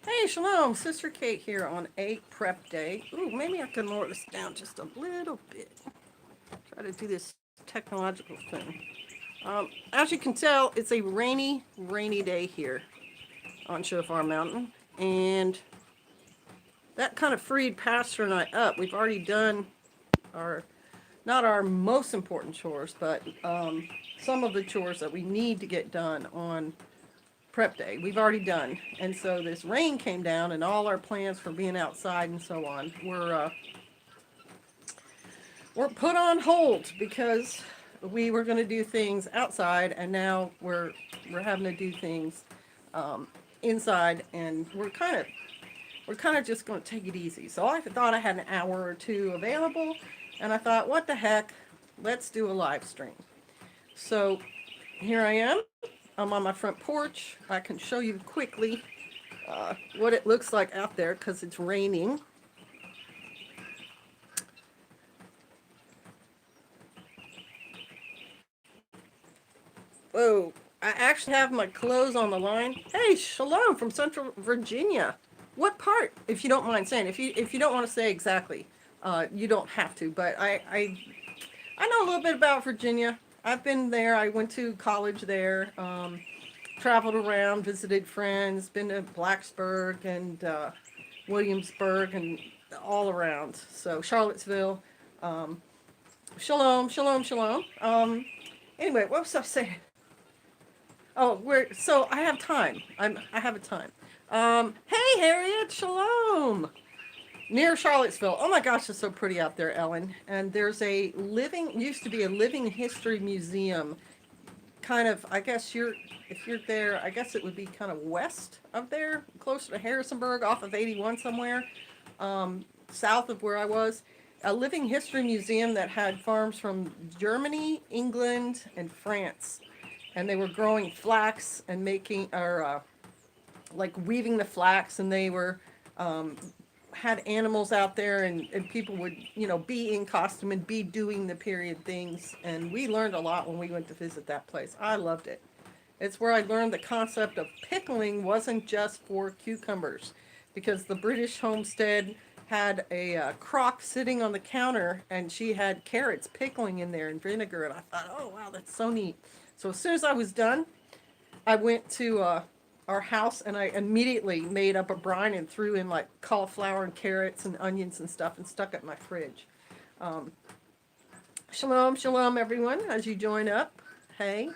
Hey, Shalom, Sister Kate here on 8 Prep Day. Ooh, maybe I can lower this down just a little bit. Try to do this technological thing. As you can tell, it's a rainy day here on Shofar Mountain. And that kind of freed Pastor and I up. We've already done our, not our most important chores, but some of the chores that we need to get done on prep day we've already done. And so this rain came down and all our plans for being outside and so on were put on hold because we were going to do things outside, and now we're having to do things inside, and we're kind of just going to take it easy. So I thought I had an hour or two available, and I thought, what the heck, let's do a live stream. So here I am. I'm on my front porch. I can show you quickly what it looks like out there because it's raining. Whoa, I actually have my clothes on the line. Hey, Shalom from Central Virginia. What part, if you don't mind saying? If you don't want to say exactly, you don't have to. But I know a little bit about Virginia. I've been there. I went to college there. Traveled around, visited friends, been to Blacksburg and Williamsburg and all around. So Charlottesville. Um, Shalom, shalom, shalom. Anyway, what was I saying? Oh, so I have time. I have a time. Hey Harriet, shalom. Near Charlottesville. Oh my gosh, it's so pretty out there, Ellen. And there's used to be a living history museum. Kind of, I guess if you're there, I guess it would be kind of west of there, closer to Harrisonburg, off of 81 somewhere, south of where I was. A living history museum that had farms from Germany, England, and France, and they were growing flax and making or like weaving the flax, and they were had animals out there, and people would be in costume and be doing the period things, and we learned a lot when we went to visit that place. I loved it. It's where I learned the concept of pickling wasn't just for cucumbers, because the British homestead had a crock sitting on the counter, and she had carrots pickling in there and vinegar, and I thought, oh wow, that's so neat. So as soon as I was done, I went to our house, and I immediately made up a brine and threw in like cauliflower and carrots and onions and stuff and stuck it in my fridge. Um, Shalom, shalom, everyone, as you join up. Hey.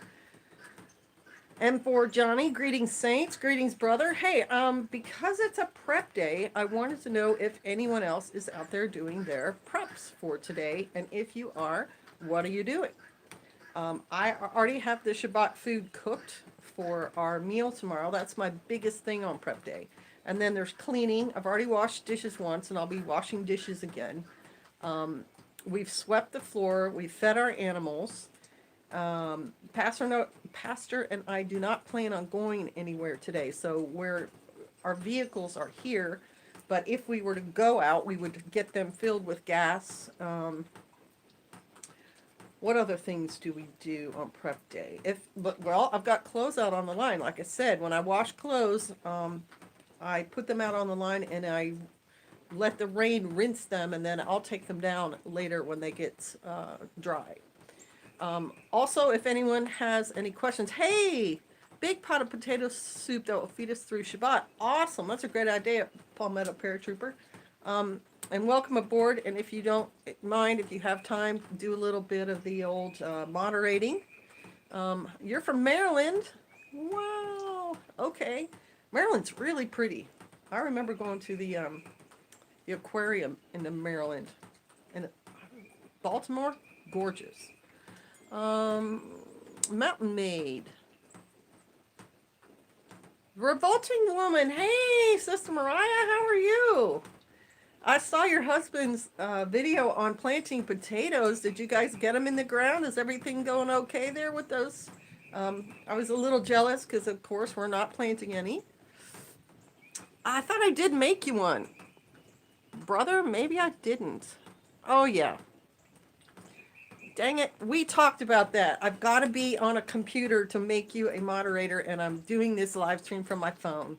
M4 Johnny, greetings saints, greetings brother. Hey, because it's a prep day, I wanted to know if anyone else is out there doing their preps for today, and if you are, what are you doing? I already have the Shabbat food cooked for our meal tomorrow. That's my biggest thing on prep day. And then there's cleaning. I've already washed dishes once, and I'll be washing dishes again. We've swept the floor. We've fed our animals. Pastor and I do not plan on going anywhere today. So our vehicles are here, but if we were to go out, we would get them filled with gas. What other things do we do on prep day? Well, I've got clothes out on the line. Like I said, when I wash clothes, I put them out on the line and I let the rain rinse them, and then I'll take them down later when they get dry. Also, if anyone has any questions, hey, big pot of potato soup that will feed us through Shabbat. Awesome. That's a great idea, Palmetto Paratrooper. And welcome aboard. And if you don't mind, if you have time, do a little bit of the old moderating. You're from Maryland. Wow. Okay. Maryland's really pretty. I remember going to the aquarium in the Maryland. And Baltimore, gorgeous. Mountain Maid. Revolting Woman. Hey, Sister Mariah, how are you? I saw your husband's video on planting potatoes. Did you guys get them in the ground? Is everything going okay there with those? I was a little jealous because, of course, we're not planting any. I thought I did make you one. Brother, maybe I didn't. Oh, yeah. Dang it. We talked about that. I've got to be on a computer to make you a moderator, and I'm doing this live stream from my phone.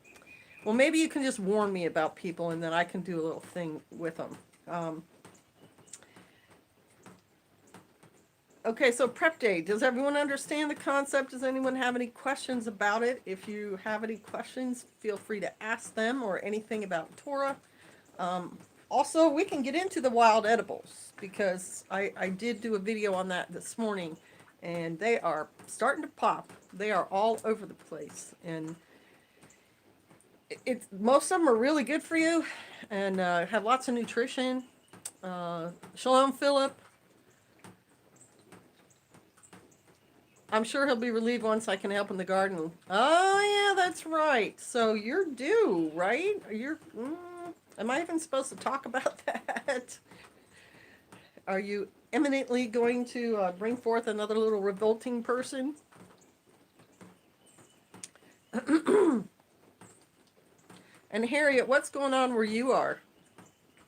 Well, maybe you can just warn me about people and then I can do a little thing with them. Um, okay, so prep day. Does everyone understand the concept? Does anyone have any questions about it? If you have any questions, feel free to ask them or anything about Torah. Also, we can get into the wild edibles because I did do a video on that this morning and they are starting to pop. They are all over the place. And most of them are really good for you and have lots of nutrition. Shalom, Philip. I'm sure he'll be relieved once I can help in the garden. Oh, yeah, that's right. So you're due, right? Am I even supposed to talk about that? Are you imminently going to bring forth another little revolting person? And Harriet, what's going on where you are?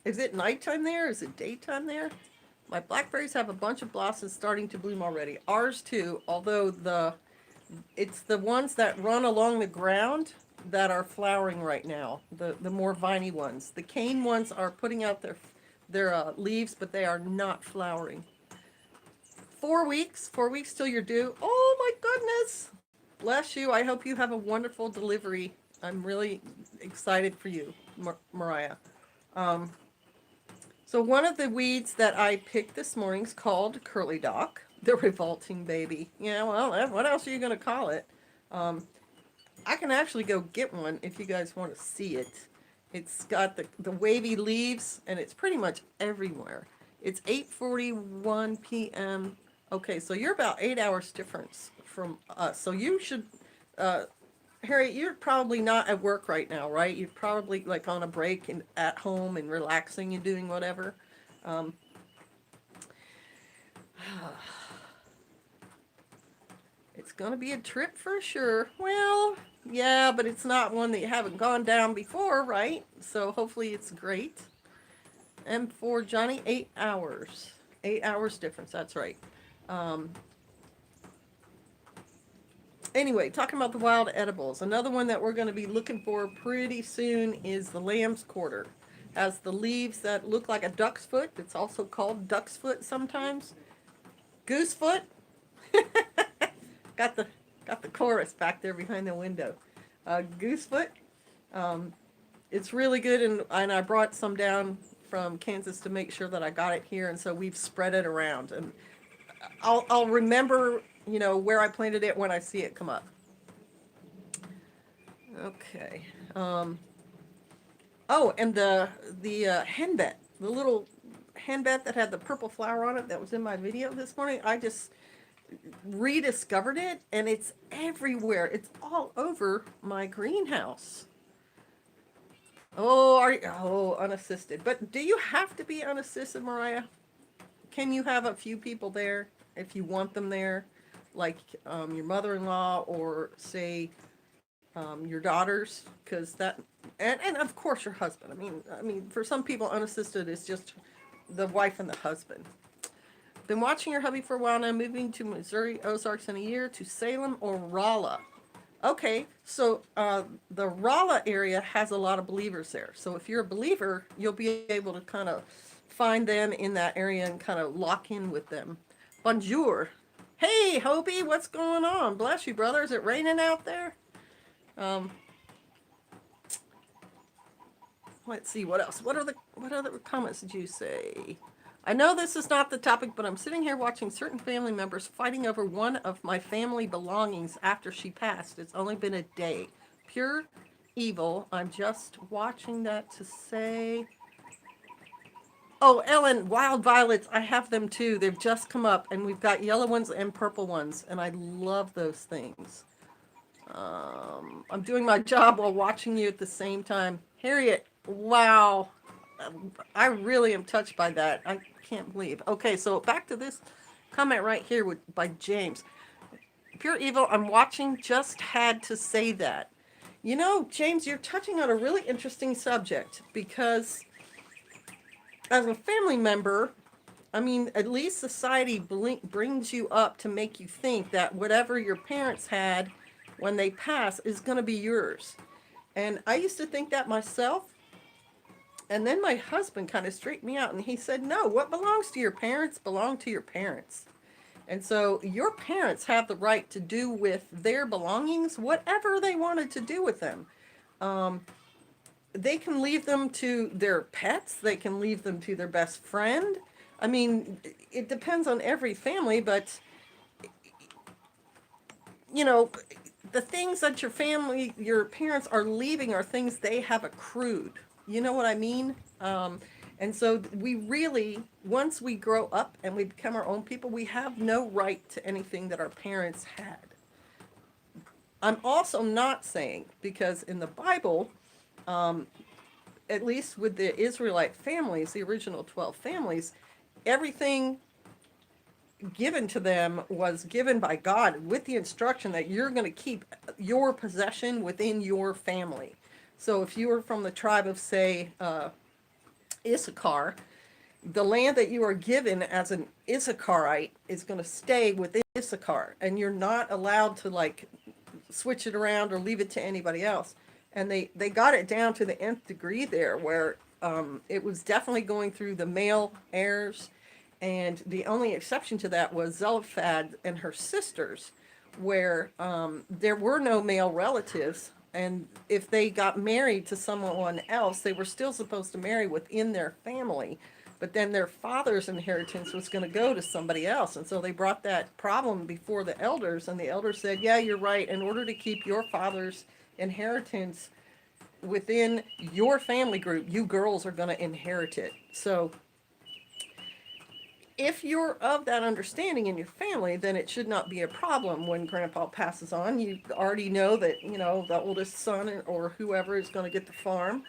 Is it nighttime there? Is it daytime there? My blackberries have a bunch of blossoms starting to bloom already. Ours too, although it's the ones that run along the ground that are flowering right now. The more viney ones. The cane ones are putting out their leaves, but they are not flowering. 4 weeks. 4 weeks till you're due. Oh my goodness. Bless you. I hope you have a wonderful delivery. I'm really excited for you, Mariah. So one of the weeds that I picked this morning is called Curly Dock, the revolting baby. Yeah, well, what else are you going to call it? I can actually go get one if you guys want to see it. It's got the wavy leaves, and it's pretty much everywhere. It's 8:41 p.m. Okay, so you're about 8 hours difference from us. So you should, Harriet, you're probably not at work right now, right? You're probably like on a break and at home and relaxing and doing whatever. Um, it's going to be a trip for sure. Well, yeah, but it's not one that you haven't gone down before, right? So hopefully it's great. And for Johnny, 8 hours. 8 hours difference, that's right. Anyway, talking about the wild edibles, another one that we're going to be looking for pretty soon is the lamb's quarter. Has the leaves that look like a duck's foot. It's also called duck's foot sometimes. Goose foot. got the chorus back there behind the window. Goose foot. It's really good, and I brought some down from Kansas to make sure that I got it here, and so we've spread it around, and I'll remember, where I planted it when I see it come up. Okay. Oh, and the henbet, the little henbet that had the purple flower on it that was in my video this morning, I just rediscovered it, and it's everywhere. It's all over my greenhouse. Oh, unassisted. But do you have to be unassisted, Mariah? Can you have a few people there if you want them there, like your mother-in-law or say your daughters? Because and of course your husband. I mean, for some people, unassisted is just the wife and the husband. Been watching your hubby for a while now. Moving to Missouri Ozarks in a year to Salem or Rolla. Okay, so the Rolla area has a lot of believers there. So if you're a believer, you'll be able to kind of find them in that area and kind of lock in with them. Bonjour. Hey, Hobie, what's going on? Bless you, brother. Is it raining out there? Let's see, what else? What other comments did you say? I know this is not the topic, but I'm sitting here watching certain family members fighting over one of my family belongings after she passed. It's only been a day. Pure evil. I'm just watching that to say. Oh, Ellen, wild violets. I have them too. They've just come up, and we've got yellow ones and purple ones, and I love those things. I'm doing my job while watching you at the same time. Harriet, wow. I really am touched by that. I can't believe. Okay, so back to this comment right here by James. Pure evil, I'm watching, just had to say that. James, you're touching on a really interesting subject because as a family member, at least society brings you up to make you think that whatever your parents had when they pass is going to be yours. And I used to think that myself. And then my husband kind of straightened me out and he said, no, what belongs to your parents belong to your parents. And so your parents have the right to do with their belongings whatever they wanted to do with them. Um, they can leave them to their pets, they can leave them to their best friend. I mean, it depends on every family, but you know, the things that your family, your parents are leaving are things they have accrued. You know what I mean? And so we really, once we grow up and we become our own people, we have no right to anything that our parents had. I'm also not saying, because in the Bible, at least with the Israelite families, the original 12 families, everything given to them was given by God with the instruction that you're going to keep your possession within your family. So if you were from the tribe of, say, Issachar, the land that you are given as an Issacharite is going to stay within Issachar, and you're not allowed to like switch it around or leave it to anybody else. And they got it down to the nth degree there, where it was definitely going through the male heirs, and the only exception to that was Zelophehad and her sisters, where there were no male relatives, and if they got married to someone else, they were still supposed to marry within their family. But then their father's inheritance was going to go to somebody else. And so they brought that problem before the elders, and the elders said, yeah, you're right. In order to keep your father's inheritance within your family group, you girls are going to inherit it. So if you're of that understanding in your family, then it should not be a problem when grandpa passes on. You already know that, you know, the oldest son or whoever is going to get the farm.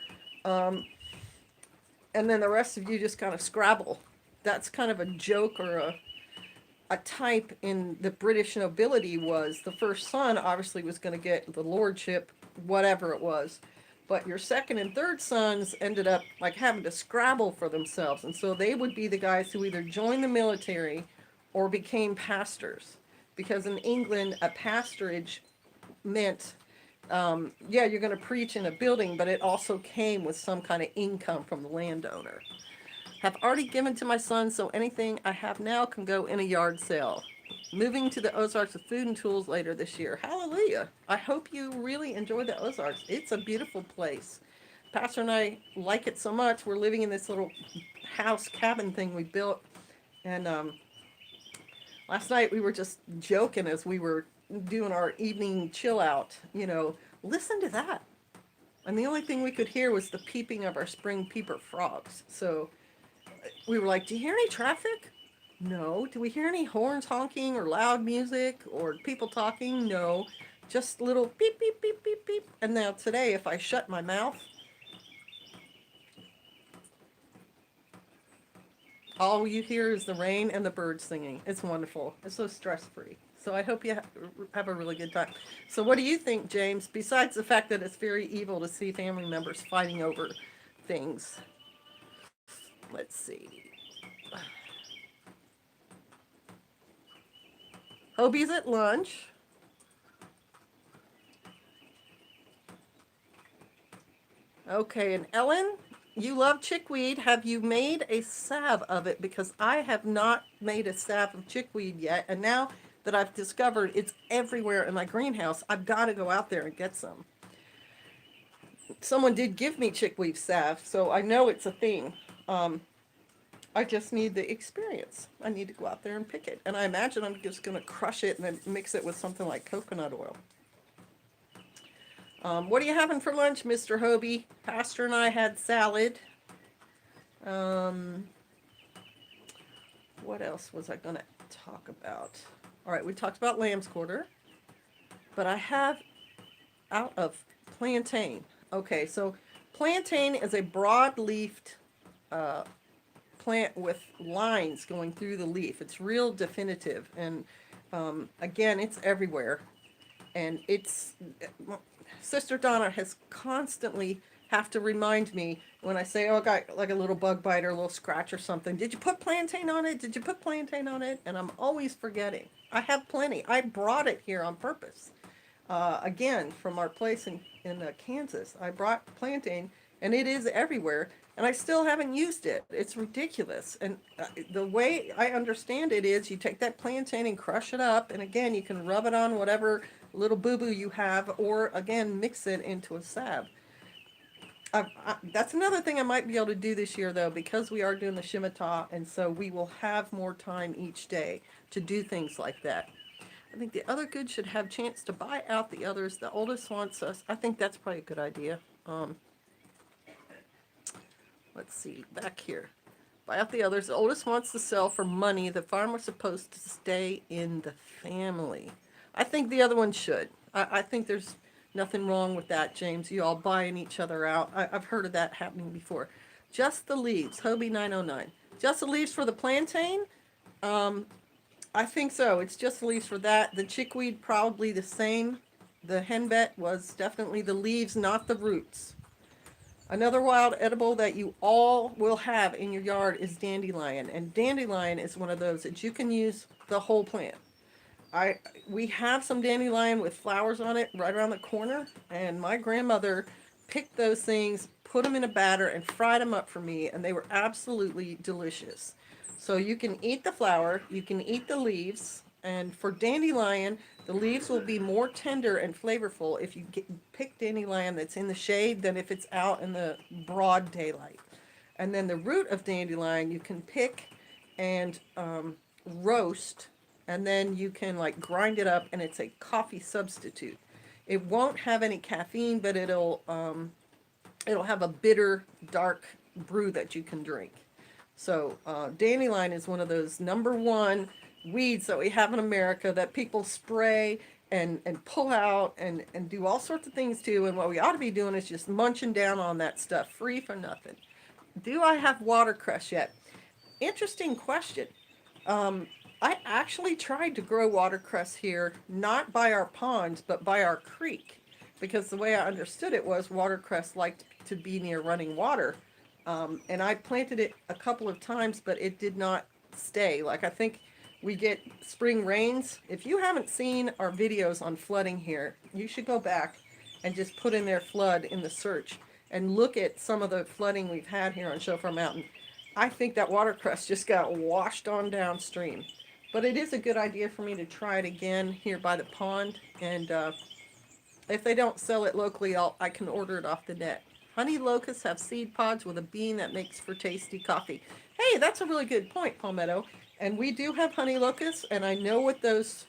And then the rest of you just kind of scrabble. That's kind of a joke, or a type in the British nobility was the first son obviously was going to get the lordship, whatever it was. But your second and third sons ended up like having to scrabble for themselves. And so they would be the guys who either joined the military or became pastors. Because in England, a pastorage meant, yeah, you're going to preach in a building, but it also came with some kind of income from the landowner. Have already given to my son, so anything I have now can go in a yard sale. Moving to the Ozarks with food and tools later this year. Hallelujah. I hope you really enjoy the Ozarks. It's a beautiful place. Pastor and I like it so much. We're living in this little house cabin thing we built. And last night we were just joking as we were doing our evening chill out. You know, listen to that. And the only thing we could hear was the peeping of our spring peeper frogs. So we were like, do you hear any traffic? No. Do we hear any horns honking or loud music or people talking? No. Just little beep, beep, beep, beep, beep. And now today, if I shut my mouth, all you hear is the rain and the birds singing. It's wonderful. It's so stress-free. So I hope you have a really good time. So what do you think, James, besides the fact that it's very evil to see family members fighting over things? Let's see. Hobie's at lunch. Okay, and Ellen, you love chickweed. Have you made a salve of it? Because I have not made a salve of chickweed yet. And now that I've discovered it's everywhere in my greenhouse, I've got to go out there and get some. Someone did give me chickweed salve, so I know it's a thing. I just need the experience. I need to go out there and pick it. And I imagine I'm just going to crush it and then mix it with something like coconut oil. What are you having for lunch, Mr. Hobie? Pastor and I had salad. What else was I going to talk about? All right, we talked about lamb's quarter. But I have out of plantain. Okay, so plantain is a broad-leafed plant with lines going through the leaf. It's real definitive, and again, it's everywhere. And it's Sister Donna has constantly have to remind me when I say, oh, I got like a little bug bite or a little scratch or something. Did you put plantain on it? Did you put plantain on it? And I'm always forgetting. I have plenty. I brought it here on purpose. Again, from our place in Kansas, I brought plantain, and it is everywhere, and I still haven't used it. It's ridiculous. And the way I understand it is you take that plantain and crush it up, and again, you can rub it on whatever little boo-boo you have, or again, mix it into a salve. That's another thing I might be able to do this year, though, because we are doing the Shemitah, and so we will have more time each day to do things like that. I think the other goods should have chance to buy out the others. The oldest wants us. I think that's probably a good idea. Let's see, back here. Buy out the others. The oldest wants to sell for money. The farmer's supposed to stay in the family. I think the other one should. I think there's nothing wrong with that, James. You all buying each other out. I've heard of that happening before. Just the leaves, Hobie 909. Just the leaves for the plantain? I think so. It's just the leaves for that. The chickweed, probably the same. The henbit was definitely the leaves, not the roots. Another wild edible that you all will have in your yard is dandelion. And dandelion is one of those that you can use the whole plant. We have some dandelion with flowers on it right around the corner, and my grandmother picked those things, put them in a batter, and fried them up for me, and they were absolutely delicious. So you can eat the flower, you can eat the leaves, and for dandelion, the leaves will be more tender and flavorful if you pick dandelion that's in the shade than if it's out in the broad daylight. And then the root of dandelion you can pick and roast, and then you can like grind it up, and it's a coffee substitute. It won't have any caffeine, but it'll have a bitter, dark brew that you can drink. So dandelion is one of those number one weeds that we have in America that people spray and pull out and do all sorts of things to. And what we ought to be doing is just munching down on that stuff, free for nothing. Do I have watercress yet? Interesting question. I actually tried to grow watercress here, not by our ponds, but by our creek, because the way I understood it was watercress liked to be near running water. And I planted it a couple of times, but it did not stay. Like, I think we get spring rains. If you haven't seen our videos on flooding here, you should go back and just put in there flood in the search and look at some of the flooding we've had here on Shofar Mountain. I think that watercress just got washed on downstream. But it is a good idea for me to try it again here by the pond. And if they don't sell it locally, I can order it off the net. Honey locusts have seed pods with a bean that makes for tasty coffee. Hey, that's a really good point, Palmetto. And we do have honey locusts, and I know what those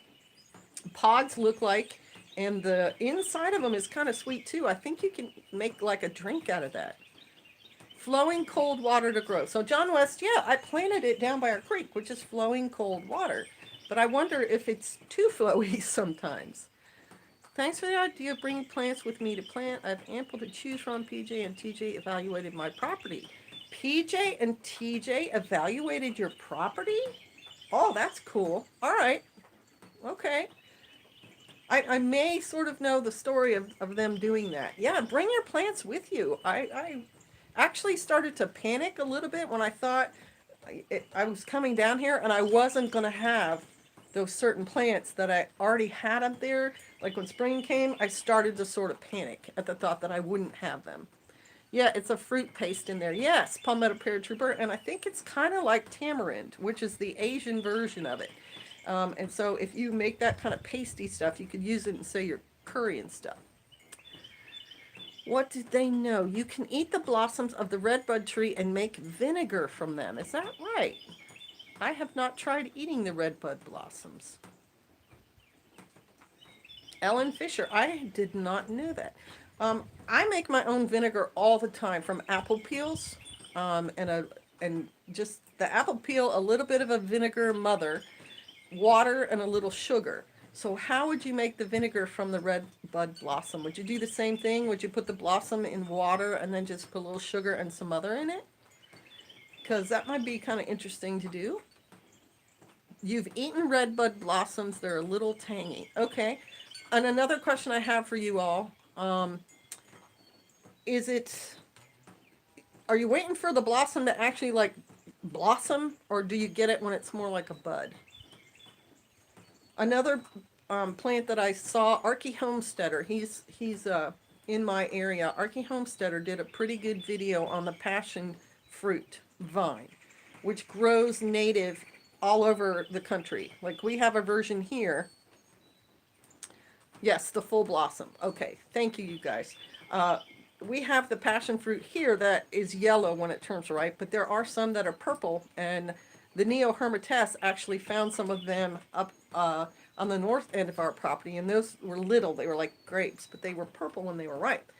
pods look like. And the inside of them is kind of sweet too. I think you can make like a drink out of that. Flowing cold water to grow. So John West, yeah, I planted it down by our creek, which is flowing cold water. But I wonder if it's too flowy sometimes. Thanks for the idea of bringing plants with me to plant. I have ample to choose from. PJ and TJ evaluated my property. PJ and TJ evaluated your property? Oh, that's cool. All right. Okay. I may sort of know the story of them doing that. Yeah, bring your plants with you. I actually started to panic a little bit when I thought I was coming down here and I wasn't going to have those certain plants that I already had up there. Like when spring came, I started to sort of panic at the thought that I wouldn't have them. Yeah, it's a fruit paste in there. Yes, palmetto paratrooper, and I think it's kind of like tamarind, which is the Asian version of it. And so if you make that kind of pasty stuff, you could use it in, say, your curry and stuff. What did they know? You can eat the blossoms of the redbud tree and make vinegar from them. Is that right? I have not tried eating the redbud blossoms. Ellen Fisher, I did not know that. I make my own vinegar all the time from apple peels, and just the apple peel, a little bit of a vinegar mother, water, and a little sugar. So how would you make the vinegar from the red bud blossom? Would you do the same thing? Would you put the blossom in water and then just put a little sugar and some other in it? Because that might be kind of interesting to do. You've eaten red bud blossoms. They're a little tangy. Okay. And another question I have for you all. Are you waiting for the blossom to actually like blossom, or do you get it when it's more like a bud? Another plant that I saw, Archie Homesteader. He's in my area. Archie Homesteader did a pretty good video on the passion fruit vine, which grows native all over the country. Like we have a version here. Yes, the full blossom. Okay, thank you, you guys. We have the passion fruit here that is yellow when it turns ripe, but there are some that are purple, and the Neo Hermites actually found some of them up on the north end of our property, and those were little. They were like grapes, but they were purple when they were ripe.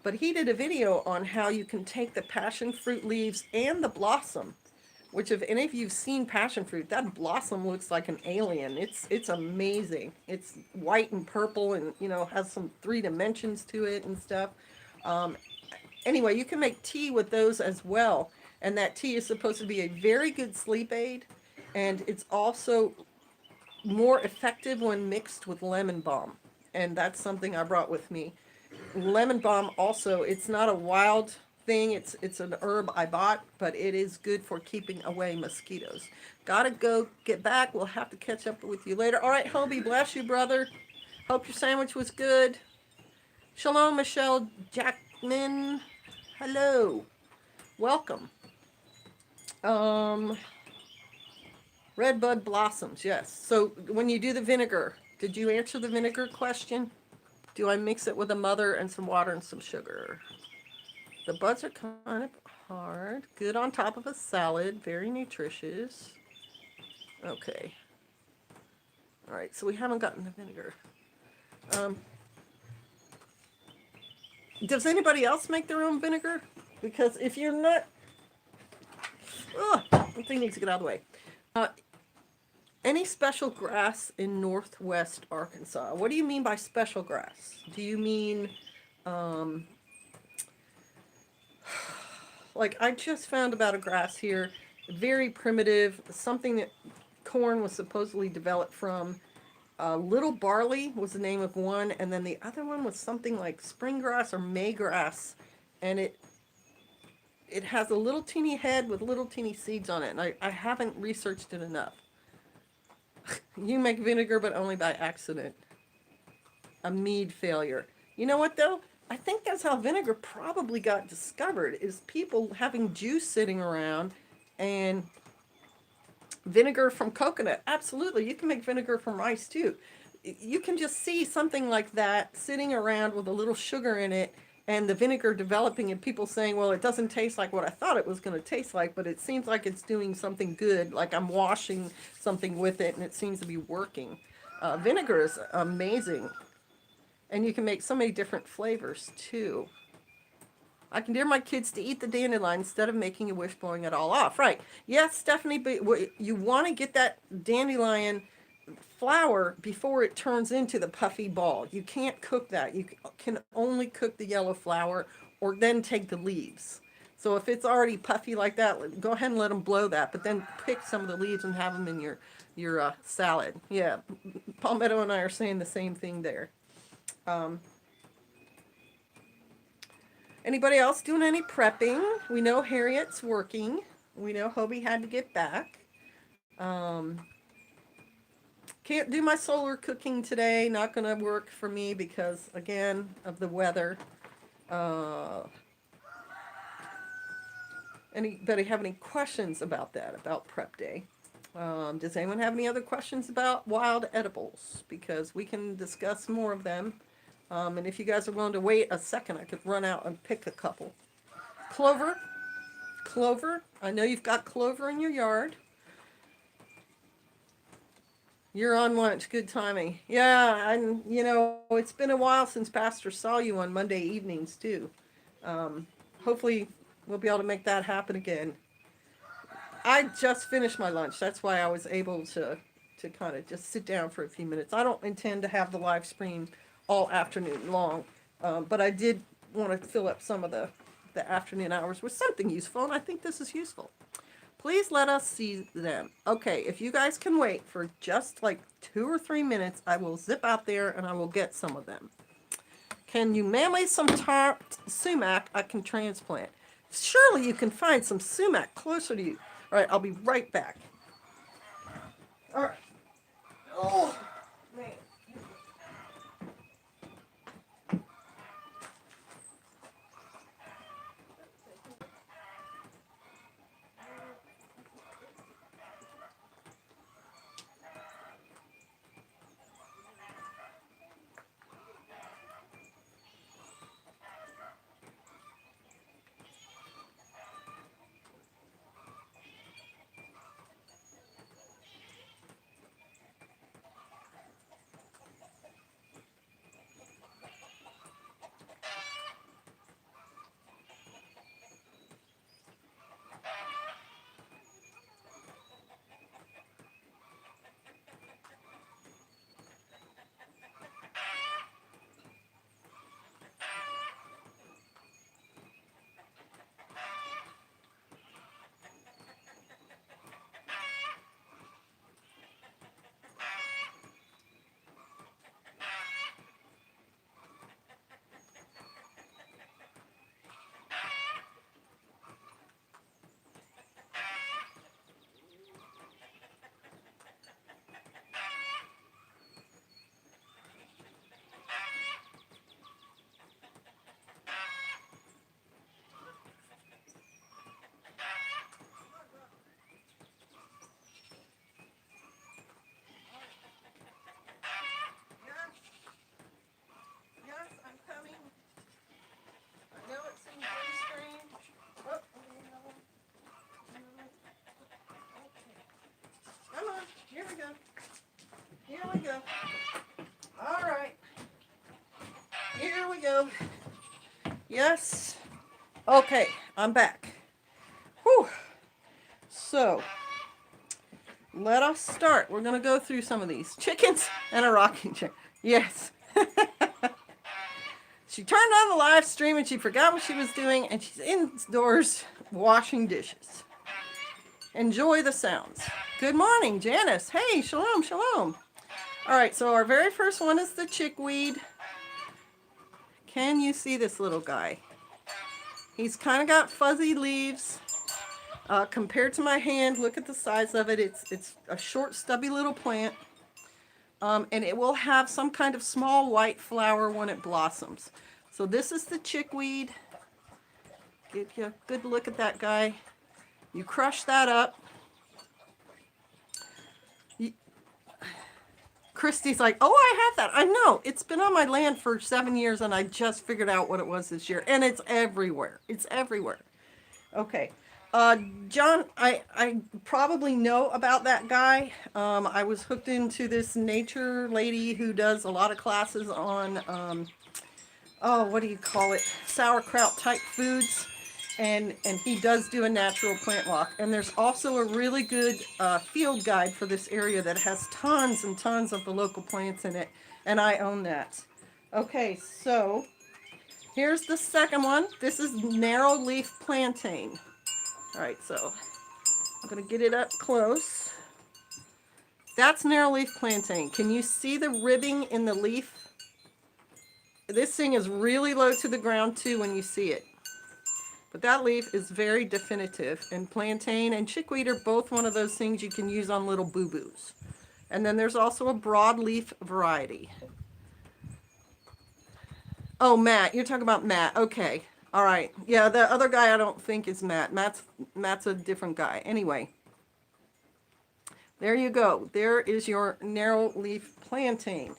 But he did a video on how you can take the passion fruit leaves and the blossom, which if any of you've seen passion fruit, that blossom looks like an alien. It's amazing. It's white and purple and, you know, has some 3 dimensions to it and stuff. Um, anyway, you can make tea with those as well. And that tea is supposed to be a very good sleep aid. And it's also more effective when mixed with lemon balm. And that's something I brought with me. Lemon balm also, it's not a wild thing. It's an herb I bought, but it is good for keeping away mosquitoes. Gotta go get back. We'll have to catch up with you later. All right, Hobie, bless you, brother. Hope your sandwich was good. Shalom, Michelle Jackman. Hello. Welcome. Red bud blossoms, yes. So when you do the vinegar, did you answer the vinegar question? Do I mix it with a mother and some water and some sugar? The buds are kind of hard. Good on top of a salad. Very nutritious. Okay. All right, so we haven't gotten the vinegar. Does anybody else make their own vinegar? Because if you're not... the thing needs to get out of the way. Any special grass in northwest Arkansas? What do you mean by special grass? Do you mean... like I just found about a grass here, very primitive, something that corn was supposedly developed from. Little barley was the name of one, and then the other one was something like spring grass or maygrass, and it has a little teeny head with little teeny seeds on it, and I haven't researched it enough. You make vinegar, but only by accident. A mead failure. You know what, though? I think that's how vinegar probably got discovered, is people having juice sitting around and vinegar from coconut. Absolutely. You can make vinegar from rice, too. You can just see something like that sitting around with a little sugar in it and the vinegar developing and people saying, well, it doesn't taste like what I thought it was going to taste like, but it seems like it's doing something good, like I'm washing something with it and it seems to be working. Vinegar is amazing. And you can make so many different flavors, too. I can dare my kids to eat the dandelion instead of making a wish blowing it all off. Right. Yes, Stephanie, but you want to get that dandelion flower before it turns into the puffy ball. You can't cook that. You can only cook the yellow flower or then take the leaves. So if it's already puffy like that, go ahead and let them blow that. But then pick some of the leaves and have them in your salad. Yeah, Palmetto and I are saying the same thing there. Anybody else doing any prepping? We know Harriet's working. We know Hobie had to get back. Can't do my solar cooking today. Not going to work for me because, again, of the weather. Anybody have any questions about that, about prep day? Does anyone have any other questions about wild edibles? Because we can discuss more of them. And if you guys are willing to wait a second, I could run out and pick a couple. Clover. Clover. I know you've got clover in your yard. You're on lunch. Good timing. Yeah, and you know, it's been a while since Pastor saw you on Monday evenings, too. Hopefully, we'll be able to make that happen again. I just finished my lunch. That's why I was able to kind of just sit down for a few minutes. I don't intend to have the live stream all afternoon long, but I did want to fill up some of the afternoon hours with something useful, and I think this is useful. Please let us see them. Okay, if you guys can wait for just like 2 or 3 minutes, I will zip out there and I will get some of them. Can you mail me some sumac I can transplant? Surely you can find some sumac closer to you. All right, I'll be right back. All right. Oh, man. Okay, I'm back. Whew. So, let us start. We're going to go through some of these. Chickens and a rocking chair. Yes. She turned on the live stream and she forgot what she was doing, and she's indoors washing dishes. Enjoy the sounds. Good morning, Janice. Hey, shalom, shalom. All right, so our very first one is the chickweed. Can you see this little guy? He's kind of got fuzzy leaves. Compared to my hand, look at the size of it. It's a short, stubby little plant. And it will have some kind of small white flower when it blossoms. So this is the chickweed. Give you a good look at that guy. You crush that up. Christy's like, oh, I have that. I know. It's been on my land for 7 years, and I just figured out what it was this year. And it's everywhere. It's everywhere. Okay. John, I probably know about that guy. I was hooked into this nature lady who does a lot of classes on, oh, what do you call it? Sauerkraut type foods. And he does do a natural plant walk. And there's also a really good field guide for this area that has tons and tons of the local plants in it. And I own that. Okay, so here's the second one. This is narrow leaf plantain. All right, so I'm going to get it up close. That's narrow leaf plantain. Can you see the ribbing in the leaf? This thing is really low to the ground too when you see it. But that leaf is very definitive, and plantain and chickweed are both one of those things you can use on little boo-boos. And then there's also a broadleaf variety. Oh, Matt, you're talking about Matt. Okay. All right. Yeah, the other guy I don't think is Matt. Matt's a different guy. Anyway, there you go. There is your narrow leaf plantain.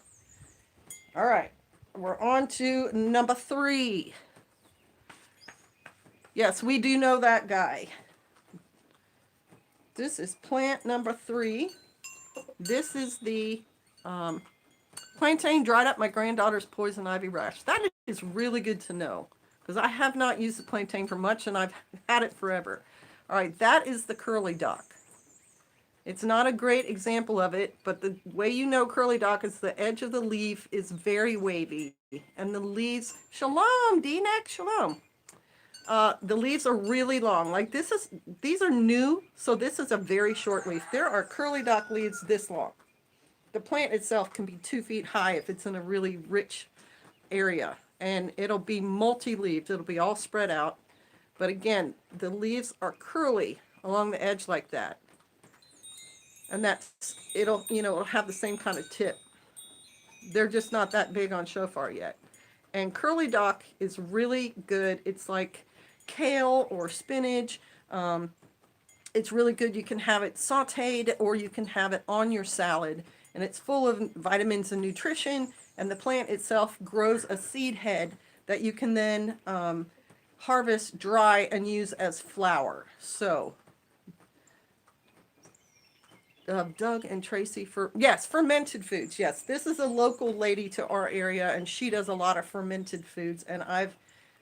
All right. We're on to number 3. Yes, we do know that guy. This is plant number 3. This is the plantain dried up my granddaughter's poison ivy rash. That is really good to know because I have not used the plantain for much and I've had it forever. All right, that is the curly dock. It's not a great example of it, but the way you know curly dock is the edge of the leaf is very wavy and the leaves, shalom, D-neck, shalom. The leaves are really long. Like these are new, so this is a very short leaf. There are curly dock leaves this long. The plant itself can be 2 feet high if it's in a really rich area, and it'll be multi-leaved. It'll be all spread out. But again, the leaves are curly along the edge like that. And it'll have the same kind of tip. They're just not that big on shofar yet. And curly dock is really good. It's like kale or spinach. It's really good. You can have it sauteed or you can have it on your salad. And it's full of vitamins and nutrition. And the plant itself grows a seed head that you can then harvest, dry, and use as flour. So, Doug and Tracy fermented foods. Yes, this is a local lady to our area, and she does a lot of fermented foods. And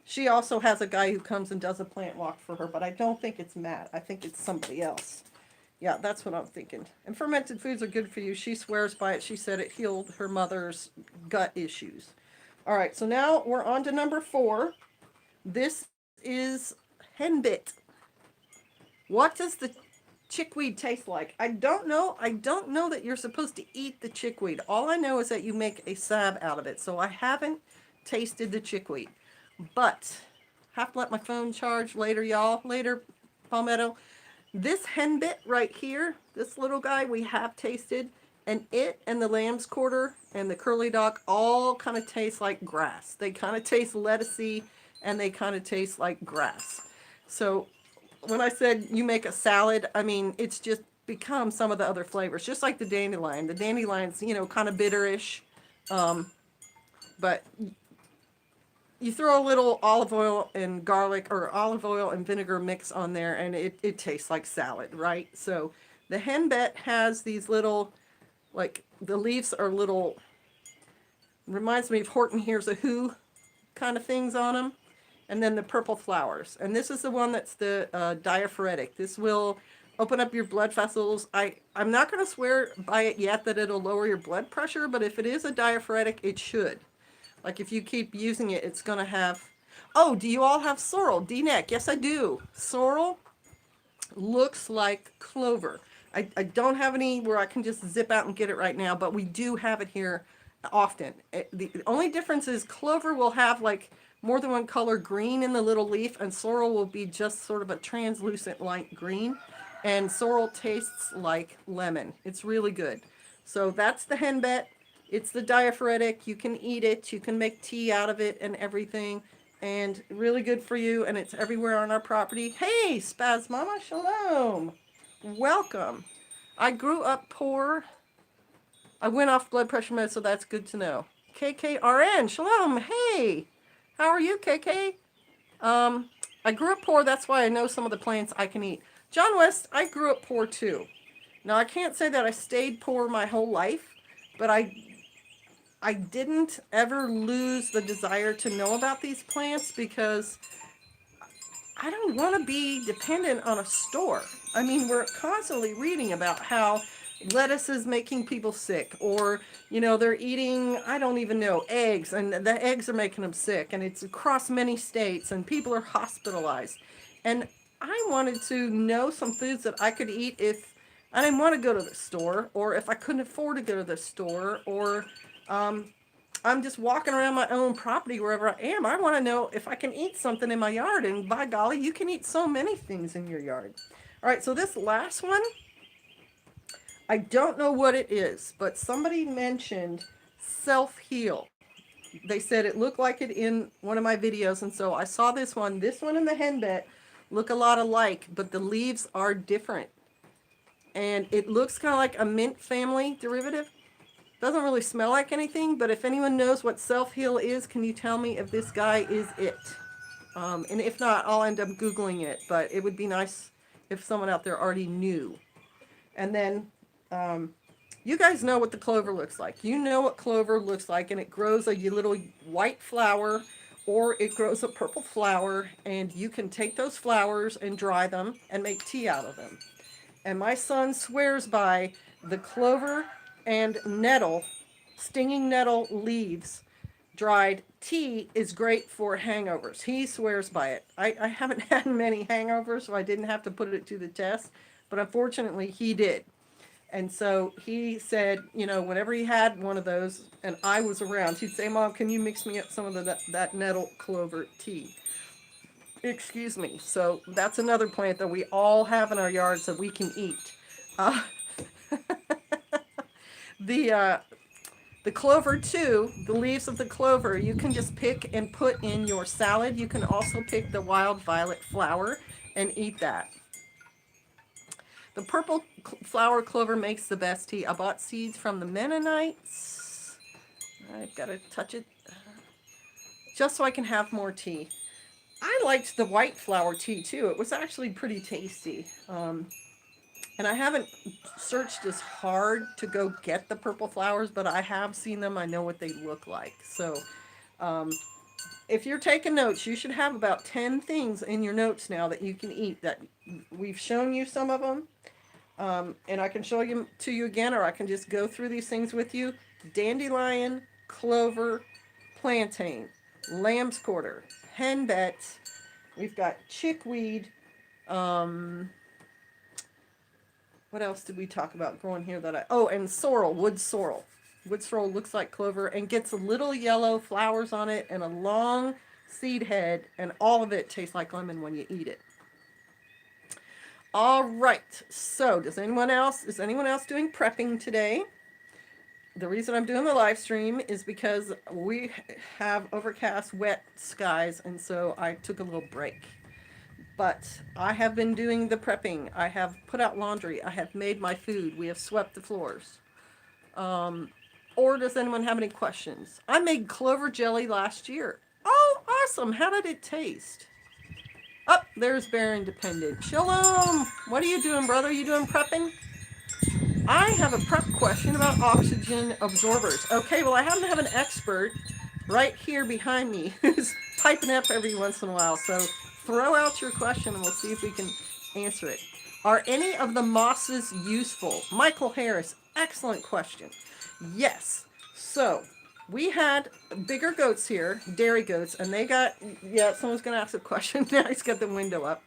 she also has a guy who comes and does a plant walk for her, but I don't think it's Matt. I think it's somebody else. Yeah, that's what I'm thinking. And fermented foods are good for you. She swears by it. She said it healed her mother's gut issues. All right, so now we're on to number 4. This is henbit. What does the chickweed taste like? I don't know. I don't know that you're supposed to eat the chickweed. All I know is that you make a salve out of it. So I haven't tasted the chickweed. But have to let my phone charge later, y'all. Later, Palmetto. This henbit right here, this little guy we have tasted, and it and the lamb's quarter and the curly dock all kind of taste like grass. They kind of taste lettucey and they kind of taste like grass. So when I said you make a salad, I mean, it's just become some of the other flavors, just like the dandelion. The dandelion's, kind of bitterish, but you throw a little olive oil and garlic or olive oil and vinegar mix on there and it tastes like salad, right? So the henbit has these little, like the leaves are little, reminds me of Horton Hears a Who kind of things on them. and then the purple flowers. And this is the one that's the diaphoretic. This will open up your blood vessels. I'm not going to swear by it yet that it'll lower your blood pressure, but if it is a diaphoretic, it should. Like if you keep using it, it's going to have... Oh, do you all have sorrel? D-neck, yes I do. Sorrel looks like clover. I don't have any where I can just zip out and get it right now, but we do have it here often. The only difference is clover will have like more than one color green in the little leaf, and sorrel will be just sort of a translucent light green. And sorrel tastes like lemon. It's really good. So that's the henbet. It's the diaphoretic. You can eat it. You can make tea out of it and everything. And really good for you. And it's everywhere on our property. Hey, Spaz Mama, shalom. Welcome. I grew up poor. I went off blood pressure meds, so that's good to know. KKRN, shalom. Hey, how are you, KK? I grew up poor. That's why I know some of the plants I can eat. John West, I grew up poor too. Now, I can't say that I stayed poor my whole life, but I didn't ever lose the desire to know about these plants because I don't want to be dependent on a store. I mean, we're constantly reading about how lettuce is making people sick, or, you know, they're eating, I don't even know, eggs, and the eggs are making them sick, and it's across many states, and people are hospitalized. And I wanted to know some foods that I could eat if I didn't want to go to the store, or if I couldn't afford to go to the store, or I'm just walking around my own property wherever I am. I want to know if I can eat something in my yard, and by golly, you can eat so many things in your yard. All right, so this last one, I don't know what it is, but somebody mentioned self-heal. They said it looked like it in one of my videos, and so I saw this one. This one and the henbet look a lot alike, but the leaves are different. And it looks kind of like a mint family derivative. Doesn't really smell like anything, but if anyone knows what self-heal is, can you tell me if this guy is it? And if not, I'll end up Googling it, but it would be nice if someone out there already knew. And then you guys know what the clover looks like. You know what clover looks like, and it grows a little white flower, or it grows a purple flower, and you can take those flowers and dry them and make tea out of them. And my son swears by the clover and nettle, stinging nettle leaves, dried tea is great for hangovers. He swears by it. I haven't had many hangovers, so I didn't have to put it to the test, but unfortunately he did. And so he said, you know, whenever he had one of those and I was around, he'd say, Mom, can you mix me up some of that nettle clover tea? Excuse me. So that's another plant that we all have in our yards that we can eat. The clover too, the leaves of the clover, you can just pick and put in your salad. You can also pick the wild violet flower and eat that. The purple flower clover makes the best tea. I bought seeds from the Mennonites. I've got to touch it just so I can have more tea. I liked the white flower tea too. It was actually pretty tasty. And I haven't searched as hard to go get the purple flowers, but I have seen them. I know what they look like. So if you're taking notes, you should have about 10 things in your notes now that you can eat. That we've shown you some of them. And I can show them to you again, or I can just go through these things with you. Dandelion, clover, plantain, lamb's quarter, henbet. We've got chickweed. What else did we talk about growing here and sorrel, wood sorrel. Wood sorrel looks like clover and gets little yellow flowers on it and a long seed head, and all of it tastes like lemon when you eat it. All right, so is anyone else doing prepping today? The reason I'm doing the live stream is because we have overcast, wet skies, and so I took a little break. But I have been doing the prepping. I have put out laundry. I have made my food. We have swept the floors. Or does anyone have any questions? I made clover jelly last year. Oh, awesome. How did it taste? Oh, there's Bear Independent. Shalom. What are you doing, brother? You doing prepping? I have a prep question about oxygen absorbers. Okay, well, I happen to have an expert right here behind me who's piping up every once in a while. So throw out your question and we'll see if we can answer it. Are any of the mosses useful? Michael Harris, excellent question. Yes. So we had bigger goats here, dairy goats, and they got, yeah, someone's going to ask a question. Now he's got the window up.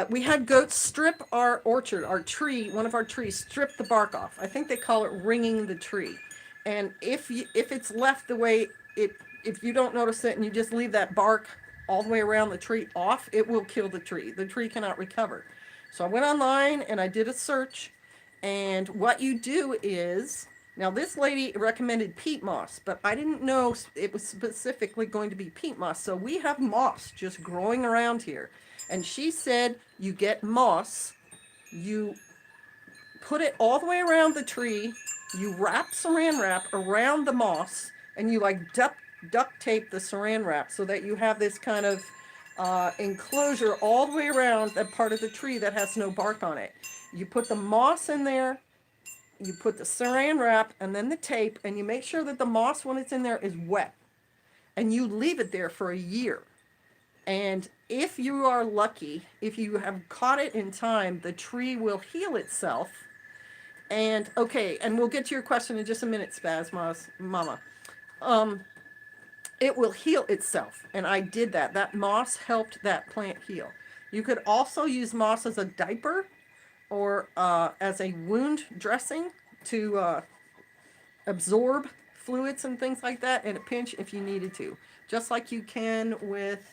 We had goats strip our orchard, our tree, one of our trees, strip the bark off. I think they call it ringing the tree. And if it's left the way it, if you don't notice it and you just leave that bark all the way around the tree off, it will kill the tree. The tree cannot recover. So I went online and I did a search. And what you do is, now this lady recommended peat moss, but I didn't know it was specifically going to be peat moss. So we have moss just growing around here. And she said you get moss, you put it all the way around the tree, you wrap saran wrap around the moss, and you like duct tape the saran wrap so that you have this kind of enclosure all the way around that part of the tree that has no bark on it. You put the moss in there, you put the saran wrap and then the tape, and you make sure that the moss when it's in there is wet. And you leave it there for a year. And if you are lucky, if you have caught it in time, the tree will heal itself. And okay, and we'll get to your question in just a minute, Spasmos Mama. It will heal itself. And I did that. That moss helped that plant heal. You could also use moss as a diaper or as a wound dressing to absorb fluids and things like that in a pinch if you needed to. Just like you can with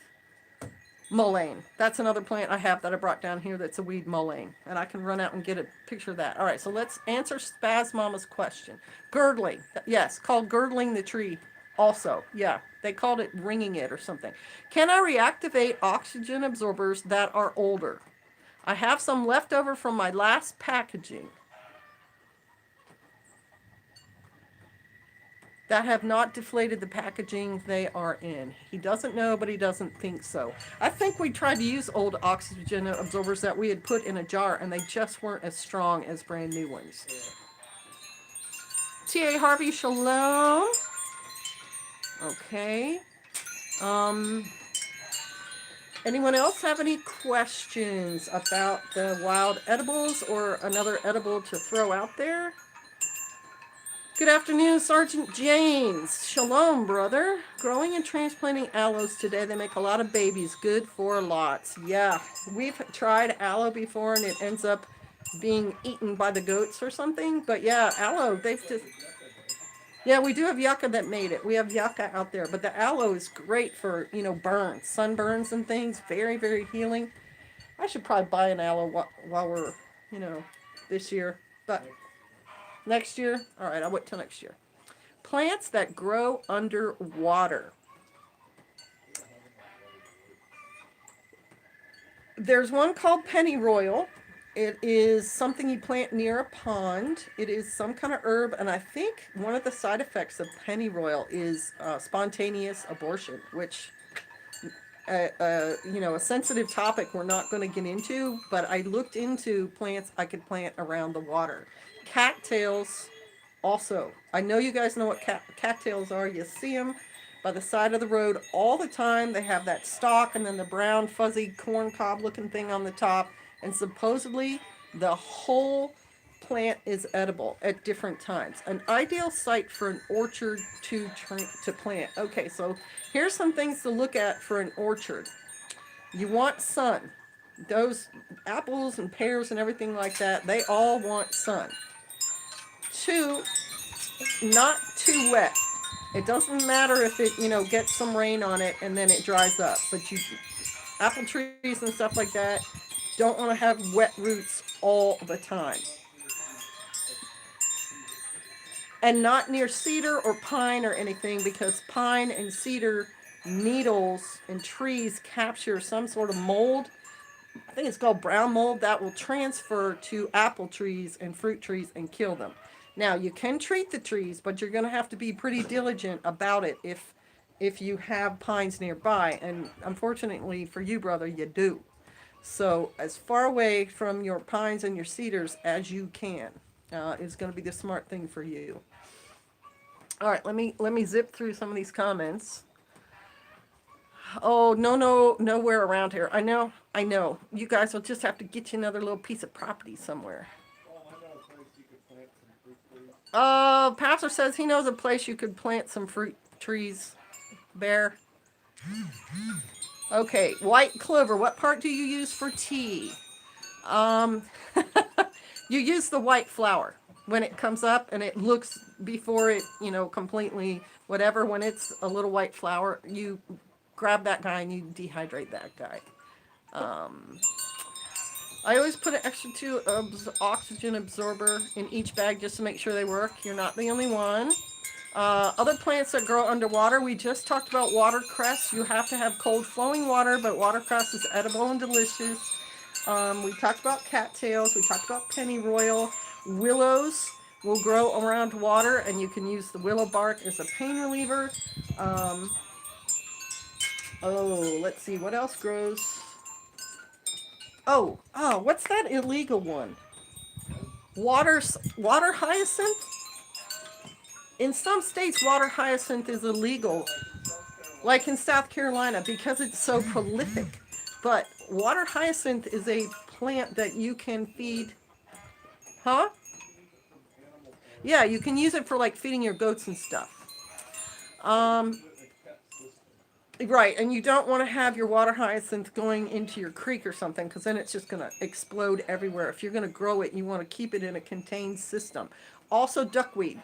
mullein. That's another plant I have that I brought down here that's a weed, mullein. And I can run out and get a picture of that. All right, so let's answer Spaz Mama's question. Girdling. Yes, called girdling the tree also. Yeah, they called it ringing it or something. Can I reactivate oxygen absorbers that are older? I have some left over from my last packaging that have not deflated the packaging they are in. He doesn't know, but he doesn't think so. I think we tried to use old oxygen absorbers that we had put in a jar, and they just weren't as strong as brand new ones. T.A. Harvey, shalom. Okay. Anyone else have any questions about the wild edibles or another edible to throw out there? Good afternoon, Sergeant James. Shalom, brother. Growing and transplanting aloes today, they make a lot of babies. Good for lots. Yeah, we've tried aloe before, and it ends up being eaten by the goats or something. But yeah, aloe, they've just... Yeah, we do have yucca that made it. We have yucca out there. But the aloe is great for, burns, sunburns and things. Very, very healing. I should probably buy an aloe while we're, this year. But... next year? All right, I'll wait till next year. Plants that grow underwater. There's one called pennyroyal. It is something you plant near a pond. It is some kind of herb, and I think one of the side effects of pennyroyal is spontaneous abortion, which, a sensitive topic we're not going to get into, but I looked into plants I could plant around the water. Cattails also. I know you guys know what cattails are. You see them by the side of the road all the time. They have that stalk and then the brown fuzzy corn cob looking thing on the top. And supposedly the whole plant is edible at different times. An ideal site for an orchard to plant. Okay, so here's some things to look at for an orchard. You want sun. Those apples and pears and everything like that, they all want sun. 2, not too wet. It doesn't matter if it, gets some rain on it and then it dries up. But apple trees and stuff like that don't want to have wet roots all the time. And not near cedar or pine or anything, because pine and cedar needles and trees capture some sort of mold. I think it's called brown mold that will transfer to apple trees and fruit trees and kill them. Now, you can treat the trees, but you're going to have to be pretty diligent about it if you have pines nearby. And unfortunately for you, brother, you do. So as far away from your pines and your cedars as you can is going to be the smart thing for you. All right, let me zip through some of these comments. Oh, no, no, nowhere around here. I know, I know. You guys will just have to get you another little piece of property somewhere. Pastor says he knows a place you could plant some fruit trees. Bear. Okay, white clover. What part do you use for tea? Um, you use the white flower when it comes up and it looks before it, completely whatever. When it's a little white flower, you grab that guy and you dehydrate that guy. Um, I always put an extra two oxygen absorber in each bag just to make sure they work. You're not the only one. Other plants that grow underwater, we just talked about watercress. You have to have cold flowing water, but watercress is edible and delicious. We talked about cattails. We talked about pennyroyal. Willows will grow around water, and you can use the willow bark as a pain reliever. Um, let's see, what else grows? What's that illegal one? Water hyacinth? In some states, water hyacinth is illegal, like in South Carolina, because it's so prolific. But water hyacinth is a plant that you can feed. Huh? Yeah, you can use it for like feeding your goats and stuff. Um, right, and you don't want to have your water hyacinth going into your creek or something, because then it's just going to explode everywhere. If you're going to grow it, you want to keep it in a contained system. Also, duckweed.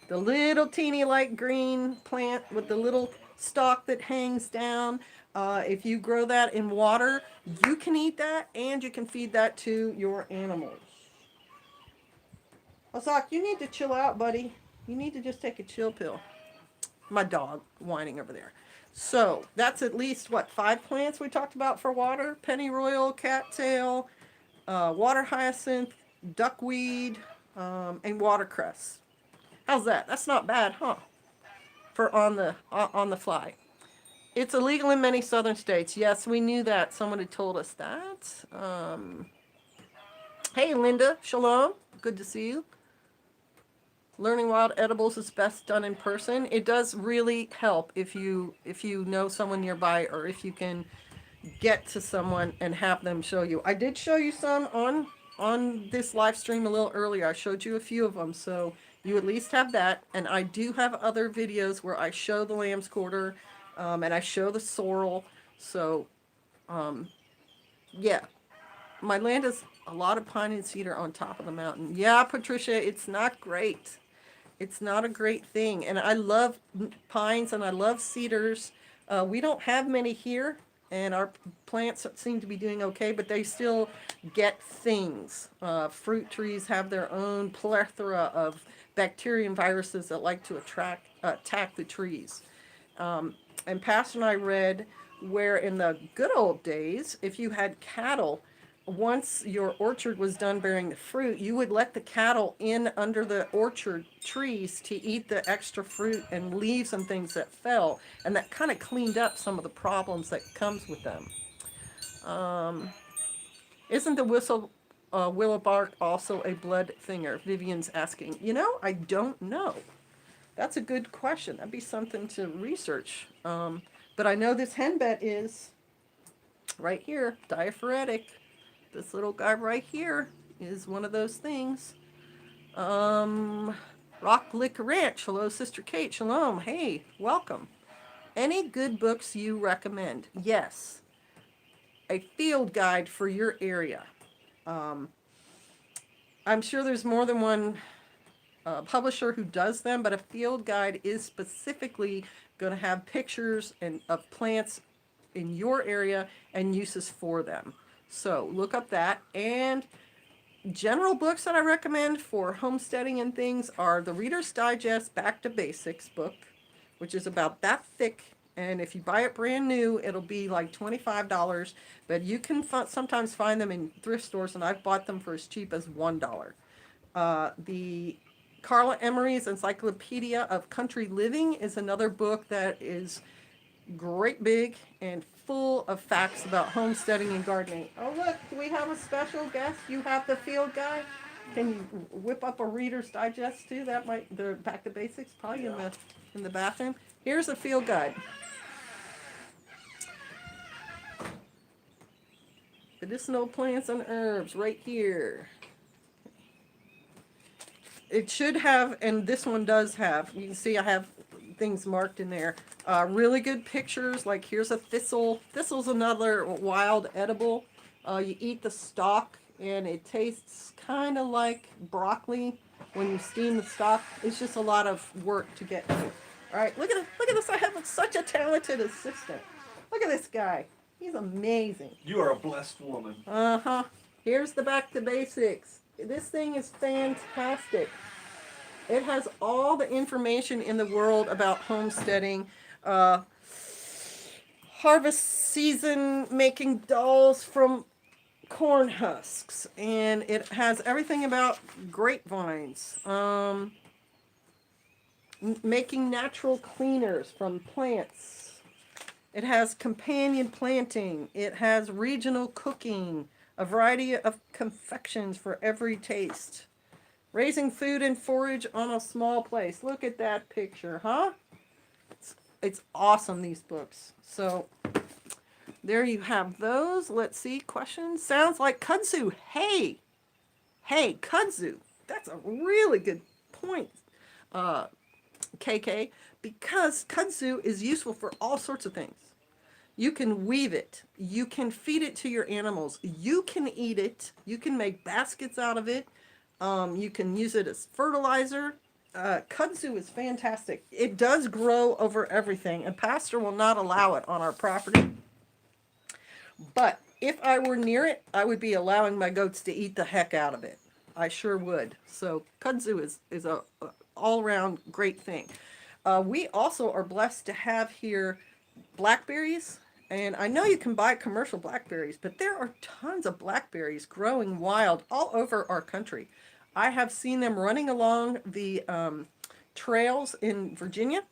The little teeny light green plant with the little stalk that hangs down. If you grow that in water, you can eat that and you can feed that to your animals. Ozak, you need to chill out, buddy. You need to just take a chill pill. My dog whining over there. So that's at least, 5 plants we talked about for water? Pennyroyal, cattail, water hyacinth, duckweed, and watercress. How's that? That's not bad, huh? For on the fly. It's illegal in many southern states. Yes, we knew that. Someone had told us that. Hey, Linda. Shalom. Good to see you. Learning wild edibles is best done in person. It does really help if you know someone nearby, or if you can get to someone and have them show you. I did show you some on this live stream a little earlier. I showed you a few of them, so you at least have that. And I do have other videos where I show the lamb's quarter, and I show the sorrel. So, yeah, my land is a lot of pine and cedar on top of the mountain. Yeah, Patricia, it's not great. It's not a great thing. And I love pines and I love cedars. We don't have many here, and our plants seem to be doing okay, but they still get things. Fruit trees have their own plethora of bacteria and viruses that like to attack the trees. And Pastor and I read where in the good old days, if you had cattle, once your orchard was done bearing the fruit, you would let the cattle in under the orchard trees to eat the extra fruit and leaves and things that fell, and that kind of cleaned up some of the problems that comes with them. Isn't the willow bark also a blood thinger? Vivian's asking. I don't know. That's a good question. That'd be something to research. But I know this henbit is right here, diaphoretic. This little guy right here is one of those things. Rock Lick Ranch. Hello, Sister Kate. Shalom. Hey, welcome. Any good books you recommend? Yes. A field guide for your area. I'm sure there's more than one publisher who does them, but a field guide is specifically going to have pictures of plants in your area and uses for them. So look up that. And general books that I recommend for homesteading and things are the Reader's Digest Back to Basics book, which is about that thick. And if you buy it brand new, it'll be like $25. But you can sometimes find them in thrift stores, and I've bought them for as cheap as $1. The Carla Emery's Encyclopedia of Country Living is another book that is great big and full of facts about homesteading and gardening. Oh, look, do we have a special guest? You have the field guy? Can you whip up a Reader's Digest too? That might, the Back to Basics, probably in the bathroom. Here's a field guide. Medicinal plants and herbs right here. It should have, and this one does have, you can see I have things marked in there. Really good pictures, like here's a thistle. Thistle's another wild edible. You eat the stalk, and it tastes kind of like broccoli when you steam the stalk. It's just a lot of work to get to. All right, look at this. I have such a talented assistant. Look at this guy. He's amazing. You are a blessed woman. Uh-huh. Here's the Back to Basics. This thing is fantastic. It has all the information in the world about homesteading, harvest season, making dolls from corn husks, and it has everything about grapevines, making natural cleaners from plants. It has companion planting. It has regional cooking, a variety of confections for every taste. Raising food and forage on a small place. Look at that picture, huh? It's awesome, these books. So there you have those. Let's see, questions? Sounds like kudzu. Hey, kudzu. That's a really good point, KK, because kudzu is useful for all sorts of things. You can weave it. You can feed it to your animals. You can eat it. You can make baskets out of it. You can use it as fertilizer. Kudzu is fantastic. It does grow over everything, and Pastor will not allow it on our property. But if I were near it, I would be allowing my goats to eat the heck out of it. I sure would. So kudzu is a all-around great thing. We also are blessed to have here blackberries. And I know you can buy commercial blackberries, but there are tons of blackberries growing wild all over our country. I have seen them running along the trails in Virginia.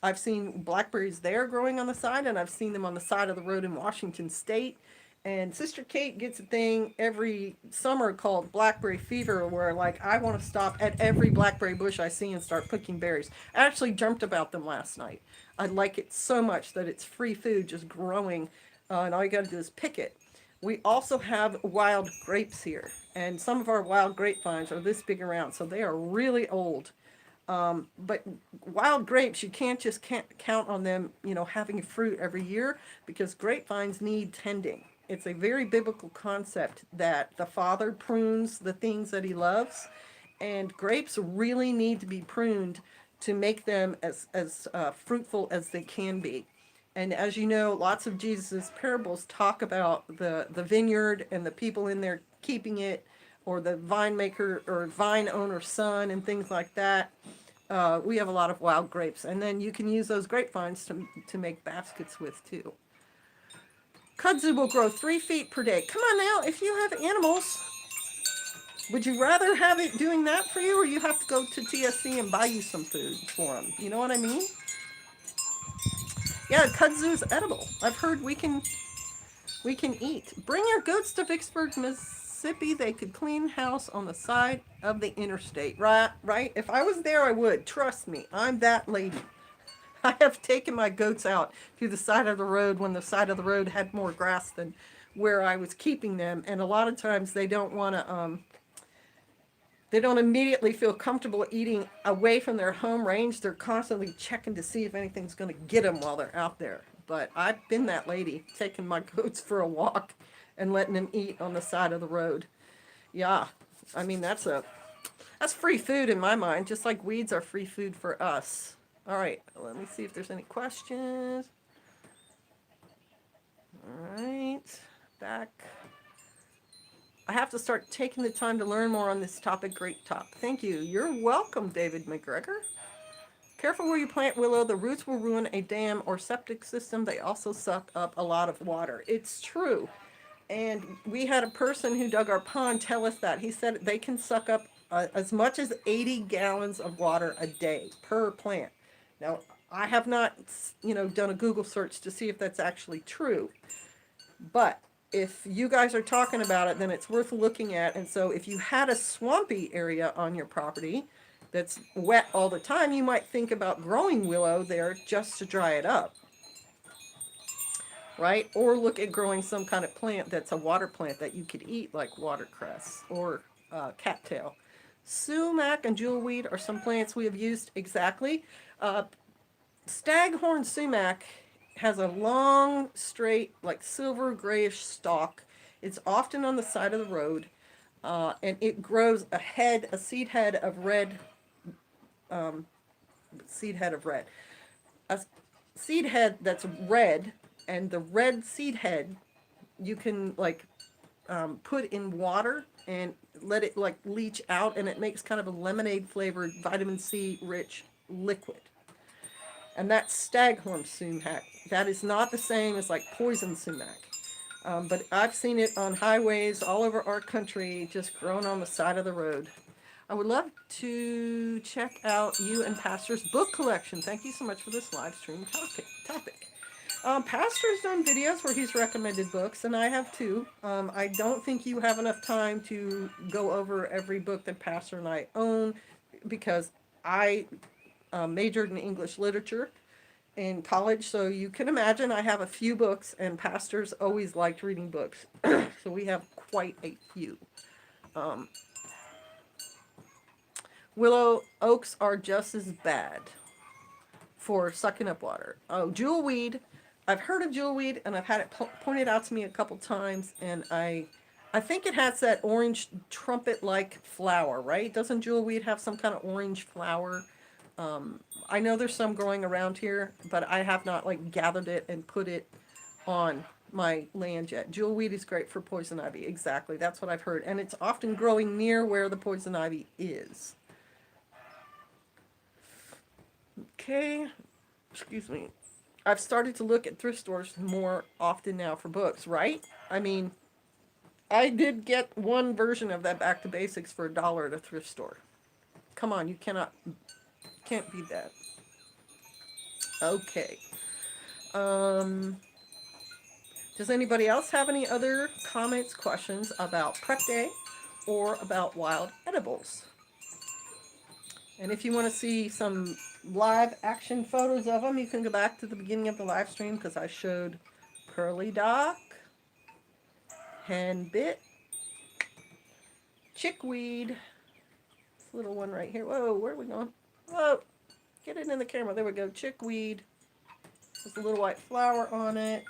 I've seen blackberries there growing on the side, and I've seen them on the side of the road in Washington State. And Sister Kate gets a thing every summer called Blackberry Fever, where like I want to stop at every blackberry bush I see and start picking berries. I actually dreamt about them last night. I like it so much that it's free food just growing, and all you got to do is pick it. We also have wild grapes here, and some of our wild grapevines are this big around, so they are really old. But wild grapes, you can't count on them, having fruit every year, because grapevines need tending. It's a very biblical concept that the Father prunes the things that he loves, and grapes really need to be pruned to make them as fruitful as they can be. And as you know, lots of Jesus' parables talk about the vineyard and the people in there keeping it, or the vine maker or vine owner's son and things like that. We have a lot of wild grapes, and then you can use those grapevines to make baskets with too. Kudzu will grow 3 feet per day. Come on now, if you have animals, would you rather have it doing that for you, or you have to go to TSC and buy you some food for them? You know what I mean? Yeah, kudzu is edible. I've heard we can eat. Bring your goats to Vicksburg, Mississippi. They could clean house on the side of the interstate. Right? If I was there, I would. Trust me, I'm that lady. I have taken my goats out to the side of the road when the side of the road had more grass than where I was keeping them, and a lot of times they don't want to. They don't immediately feel comfortable eating away from their home range. They're constantly checking to see if anything's going to get them while they're out there. But I've been that lady, taking my goats for a walk and letting them eat on the side of the road. Yeah, I mean, that's free food in my mind, just like weeds are free food for us. All right, let me see if there's any questions. All right, back. I have to start taking the time to learn more on this topic. Great talk. Thank you. You're welcome, David McGregor. Careful where you plant willow. The roots will ruin a dam or septic system. They also suck up a lot of water. It's true. And we had a person who dug our pond tell us that. He said they can suck up as much as 80 gallons of water a day per plant. Now, I have not, done a Google search to see if that's actually true. But if you guys are talking about it, then it's worth looking at. And so if you had a swampy area on your property that's wet all the time, you might think about growing willow there just to dry it up, right? Or look at growing some kind of plant that's a water plant that you could eat, like watercress or cattail. Sumac and jewelweed are some plants we have used exactly. Staghorn sumac has a long, straight, like silver grayish stalk. It's often on the side of the road, and it grows a seed head of red, seed head of red. A seed head that's red, and the red seed head you can like put in water and let it like leach out, and it makes kind of a lemonade flavored vitamin C rich liquid. And that's staghorn sumac. That is not the same as like poison sumac. But I've seen it on highways all over our country, just grown on the side of the road. I would love to check out you and Pastor's book collection. Thank you so much for this live stream topic. Pastor's done videos where he's recommended books, and I have too. I don't think you have enough time to go over every book that Pastor and I own, because I majored in English literature in college, so you can imagine I have a few books, and Pastor's always liked reading books, so we have quite a few. Willow oaks are just as bad for sucking up water. Oh, jewelweed. I've heard of jewelweed, and I've had it pointed out to me a couple times, and I think it has that orange trumpet-like flower, right? Doesn't jewelweed have some kind of orange flower? I know there's some growing around here, but I have not like gathered it and put it on my land yet. Jewelweed is great for poison ivy. Exactly. That's what I've heard. And it's often growing near where the poison ivy is. Okay. Excuse me. I've started to look at thrift stores more often now for books, right? I mean, I did get one version of that Back to Basics for $1 at a thrift store. Come on, you can't beat that. Okay. Does anybody else have any other comments, questions about prep day or about wild edibles? And if you want to see some live action photos of them, you can go back to the beginning of the live stream, because I showed Curly Dock, Henbit, Chickweed, this little one right here. Whoa, where are we going? Whoa, get it in the camera. There we go. Chickweed. There's a little white flower on it.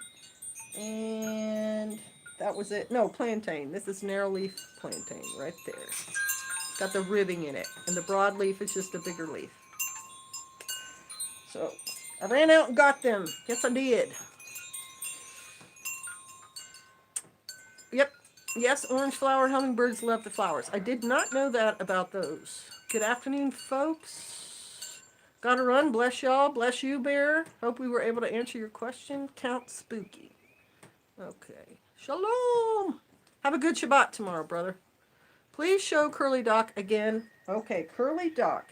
And that was it. No, plantain. This is narrow leaf plantain right there. Got the ribbing in it. And the broadleaf is just a bigger leaf. So, I ran out and got them. Yes, I did. Yep. Yes, orange flower hummingbirds love the flowers. I did not know that about those. Good afternoon, folks. Gotta run. Bless y'all. Bless you, Bear. Hope we were able to answer your question. Count Spooky. Okay. Shalom. Have a good Shabbat tomorrow, brother. Please show Curly Dock again. Okay, Curly Dock.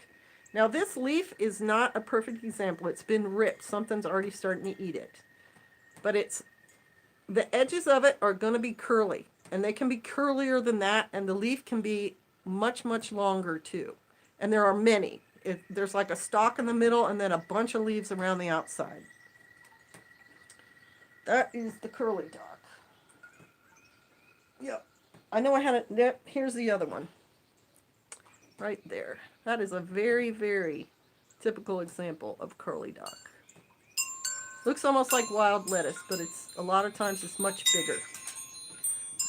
Now, this leaf is not a perfect example. It's been ripped. Something's already starting to eat it. But the edges of it are going to be curly. And they can be curlier than that. And the leaf can be much, much longer, too. And there are many. There's like a stalk in the middle and then a bunch of leaves around the outside. That is the Curly Dock. Yep. I know I had it. Yep, here's the other one. Right there. That is a very, very typical example of Curly Dock. Looks almost like wild lettuce, but a lot of times it's much bigger.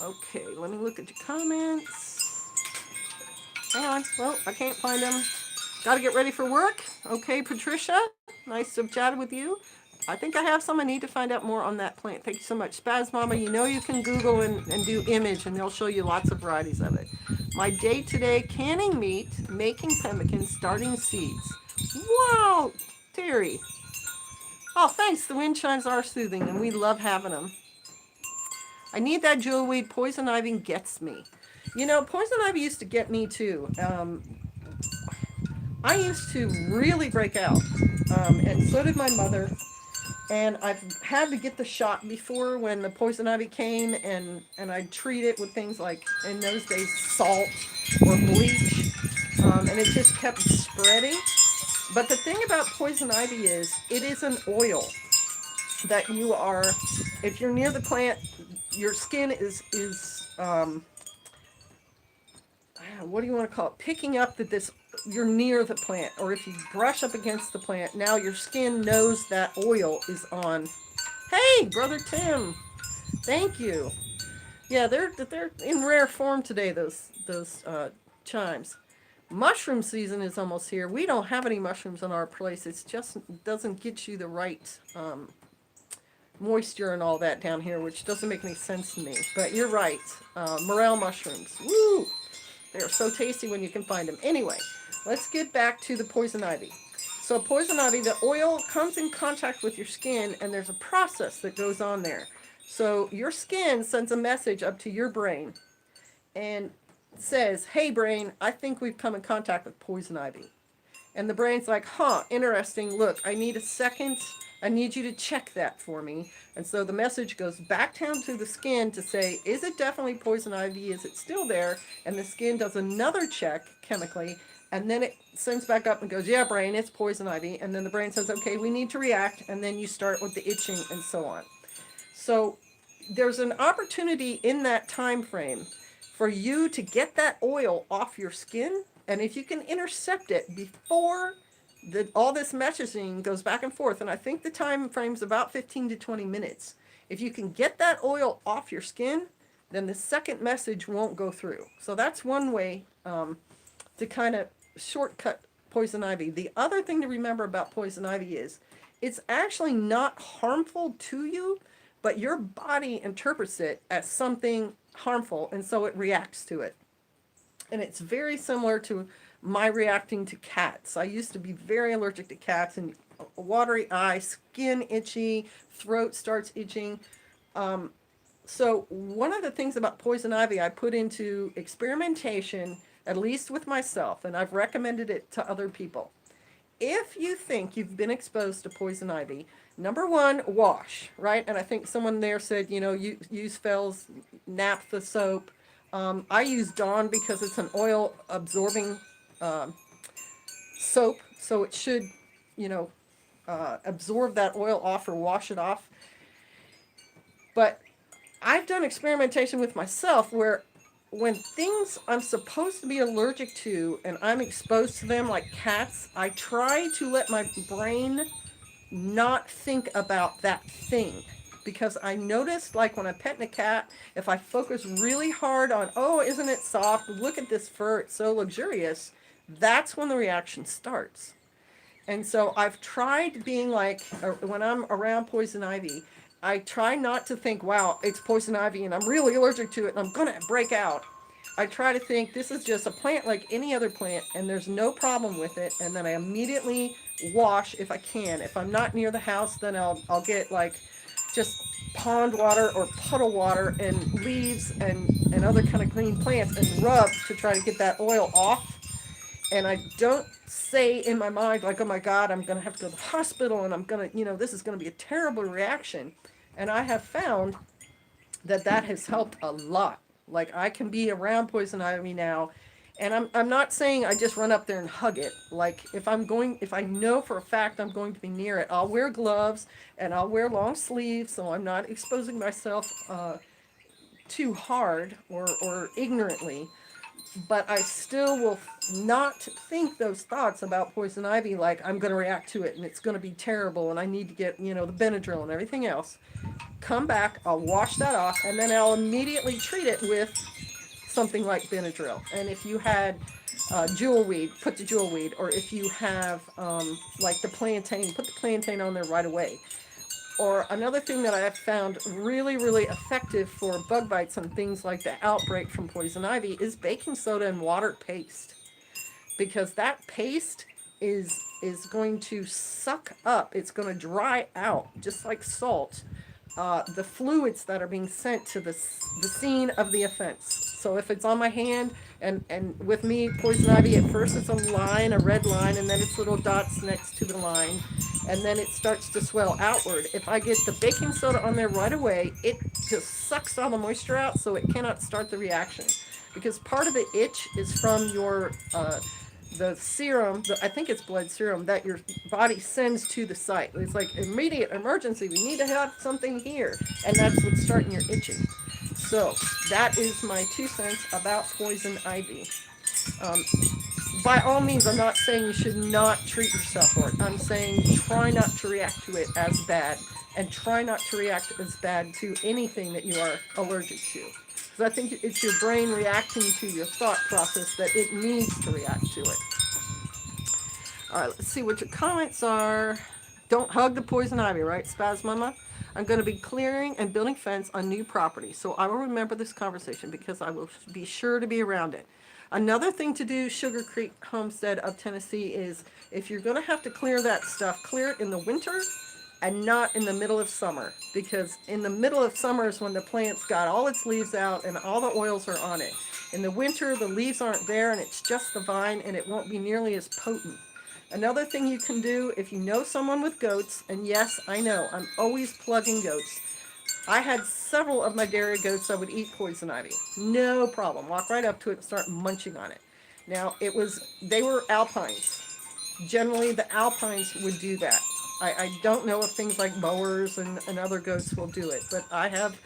Okay, let me look at your comments. Hang on. Well, I can't find them. Got to get ready for work. Okay, Patricia. Nice to have chatted with you. I think I have some. I need to find out more on that plant. Thank you so much. Spaz Mama, you know you can Google and do image, and they'll show you lots of varieties of it. My day today, canning meat, making pemmican, starting seeds. Wow, Terry. Oh, thanks. The wind chimes are soothing, and we love having them. I need that jewelweed. Poison ivy gets me. You know, poison ivy used to get me too. I used to really break out, and so did my mother. And I've had to get the shot before when the poison ivy came, and I'd treat it with things like, in those days, salt or bleach, and it just kept spreading. But the thing about poison ivy is it is an oil that you are, if you're near the plant, your skin is what do you want to call it? Picking up that this, you're near the plant, or if you brush up against the plant, now your skin knows that oil is on. Hey, brother Tim, thank you. Yeah, they're in rare form today. Those chimes. Mushroom season is almost here. We don't have any mushrooms in our place. It's just doesn't get you the right moisture and all that down here, which doesn't make any sense to me. But you're right. Morel mushrooms. Woo! They're so tasty when you can find them. Anyway, let's get back to the poison ivy. So poison ivy, the oil comes in contact with your skin, and there's a process that goes on there. So your skin sends a message up to your brain and says, hey brain, I think we've come in contact with poison ivy. And the brain's like, huh, interesting. Look, I need a second. I need you to check that for me. And so the message goes back down to the skin to say, is it definitely poison ivy? Is it still there? And the skin does another check chemically. And then it sends back up and goes, yeah, brain, it's poison ivy. And then the brain says, okay, we need to react. And then you start with the itching and so on. So there's an opportunity in that time frame for you to get that oil off your skin. And if you can intercept it before all this messaging goes back and forth, and I think the time frame's about 15 to 20 minutes. If you can get that oil off your skin, then the second message won't go through. So that's one way to kind of shortcut poison ivy. The other thing to remember about poison ivy is it's actually not harmful to you, but your body interprets it as something harmful, and so it reacts to it. And it's very similar to my reacting to cats. I used to be very allergic to cats, and watery eye, skin itchy, throat starts itching. So one of the things about poison ivy I put into experimentation, at least with myself, and I've recommended it to other people. If you think you've been exposed to poison ivy, number one, wash, right? And I think someone there said, use Fels naphtha soap. I use Dawn because it's an oil absorbing soap, so it should, absorb that oil off or wash it off. But I've done experimentation with myself where when things I'm supposed to be allergic to and I'm exposed to them, like cats, I try to let my brain not think about that thing. Because I noticed, like when I'm petting a cat, if I focus really hard on, oh, isn't it soft? Look at this fur, it's so luxurious. That's when the reaction starts. And so I've tried being like, when I'm around poison ivy, I try not to think, wow, it's poison ivy and I'm really allergic to it and I'm going to break out. I try to think this is just a plant like any other plant and there's no problem with it. And then I immediately wash if I can. If I'm not near the house, then I'll get like just pond water or puddle water and leaves and other kind of green plants and rub to try to get that oil off. And I don't say in my mind like, oh my God, I'm going to have to go to the hospital and I'm going to, this is going to be a terrible reaction. And I have found that has helped a lot. Like I can be around poison ivy now, and I'm not saying I just run up there and hug it. Like if I know for a fact I'm going to be near it, I'll wear gloves and I'll wear long sleeves so I'm not exposing myself too hard or ignorantly. But I still will not think those thoughts about poison ivy like I'm going to react to it and it's going to be terrible and I need to get, the Benadryl and everything else. Come back, I'll wash that off, and then I'll immediately treat it with something like Benadryl. And if you had jewelweed, put the jewelweed, or if you have like the plantain, put the plantain on there right away. Or another thing that I have found really, really effective for bug bites and things like the outbreak from poison ivy is baking soda and water paste. Because that paste is going to suck up, it's going to dry out, just like salt, the fluids that are being sent to the scene of the offense. So if it's on my hand, and with me, poison ivy, at first it's a line, a red line, and then it's little dots next to the line. and then it starts to swell outward. If I get the baking soda on there right away, it just sucks all the moisture out, so it cannot start the reaction. Because part of the itch is from your the serum, I think it's blood serum, that your body sends to the site. It's like immediate emergency. We need to have something here, and that's what's starting your itching. So that is my 2 cents about poison ivy. Um, by all means, I'm not saying you should not treat yourself for it. I'm saying try not to react to it as bad, and try not to react as bad to anything that you are allergic to. Because I think it's your brain reacting to your thought process that it needs to react to it. All right, let's see what your comments are. Don't hug the poison ivy, right, Spaz Mama? I'm going to be clearing and building fence on new property, so I will remember this conversation because I will be sure to be around it. Another thing to do, Sugar Creek Homestead of Tennessee, is if you're going to have to clear that stuff, clear it in the winter and not in the middle of summer, because in the middle of summer is when the plant's got all its leaves out and all the oils are on it. In the winter, the leaves aren't there and it's just the vine, and it won't be nearly as potent. Another thing you can do if you know someone with goats, and yes, I know, I'm always plugging goats. I had several of my dairy goats that would eat poison ivy. No problem. Walk right up to it and start munching on it. Now, they were alpines. Generally, the alpines would do that. I don't know if things like Boers and other goats will do it, but I have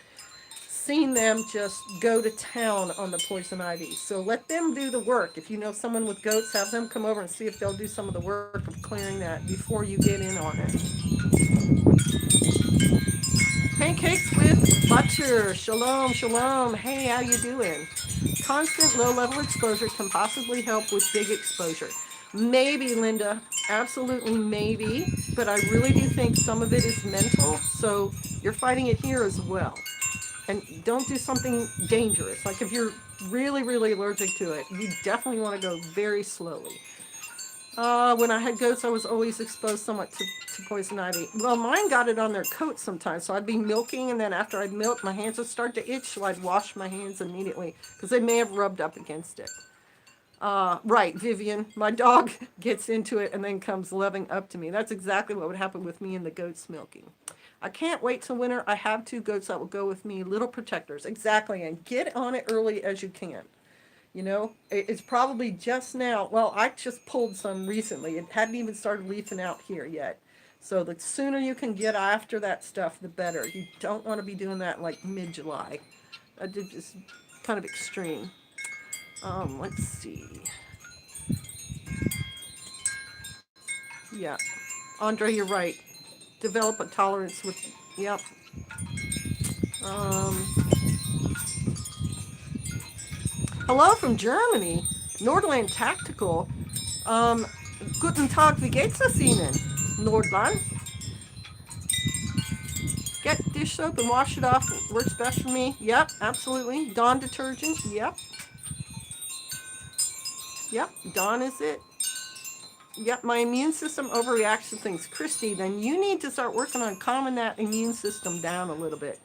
seen them just go to town on the poison ivy. So let them do the work. If you know someone with goats, have them come over and see if they'll do some of the work of clearing that before you get in on it. Pancakes with butter. Shalom, shalom. Hey, how you doing? Constant low-level exposure can possibly help with big exposure. Maybe, Linda. Absolutely maybe. But I really do think some of it is mental. So you're fighting it here as well. And don't do something dangerous. Like if you're really, really allergic to it, you definitely want to go very slowly. When I had goats, I was always exposed somewhat to poison ivy. Well, mine got it on their coats sometimes, so I'd be milking, and then after I'd milk, my hands would start to itch, so I'd wash my hands immediately, because they may have rubbed up against it. Right, Vivian, my dog gets into it and then comes loving up to me. That's exactly what would happen with me and the goats milking. I can't wait till winter. I have 2 goats that will go with me, little protectors. Exactly, and get on it early as you can. You know, it's probably just now. Well, I just pulled some recently. It hadn't even started leafing out here yet. So the sooner you can get after that stuff, the better. You don't want to be doing that like mid-July. That just kind of extreme. Let's see. Yeah, Andre, you're right. Develop a tolerance with. Yep. Um, Hello from Germany. Nordland Tactical. Guten Tag, wie geht's es Ihnen? Nordland. Get dish soap and wash it off. Works best for me. Yep, absolutely. Dawn detergent. Yep. Yep, Dawn is it. Yep, my immune system overreacts to things. Christy, then you need to start working on calming that immune system down a little bit.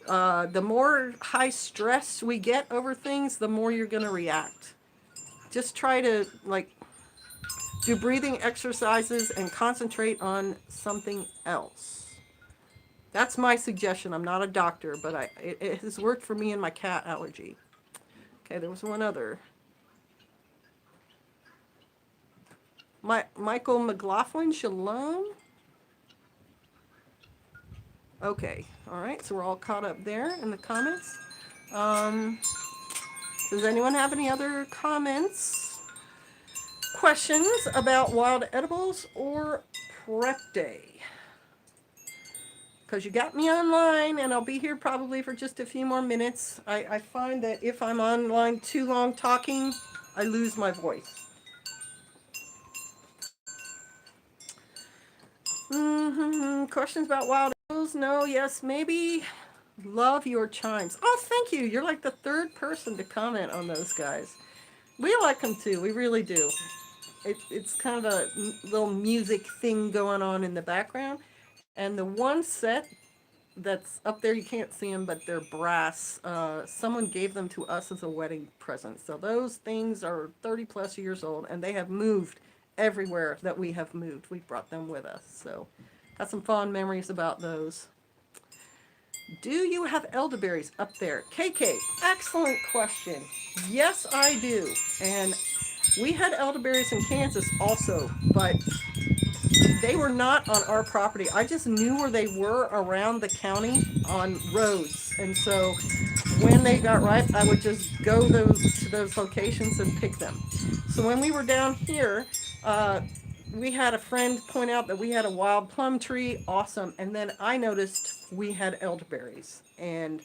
The more high stress we get over things, the more you're going to react. Just try to do breathing exercises and concentrate on something else. That's my suggestion. I'm not a doctor, but it has worked for me and my cat allergy. Okay, there was one other. Michael McLaughlin, shalom. Okay, all right, so we're all caught up there in the comments. Does anyone have any other comments, questions about wild edibles or prep day? Because you got me online, and I'll be here probably for just a few more minutes. I find that if I'm online too long talking, I lose my voice. Questions about wild edibles? No, yes, maybe. Love your chimes. Oh, thank you. You're like the 3rd person to comment on those guys. We like them too. We really do. It's kind of a little music thing going on in the background. And the one set that's up there, you can't see them, but they're brass. Someone gave them to us as a wedding present. So those things are 30 plus years old, and they have moved everywhere that we have moved. We've brought them with us. So, got some fond memories about those. Do you have elderberries up there? KK, excellent question. Yes, I do. And we had elderberries in Kansas also, but they were not on our property. I just knew where they were around the county on roads. And so when they got ripe, I would just go to those locations and pick them. So when we were down here, we had a friend point out that we had a wild plum tree. Awesome. And then I noticed we had elderberries. And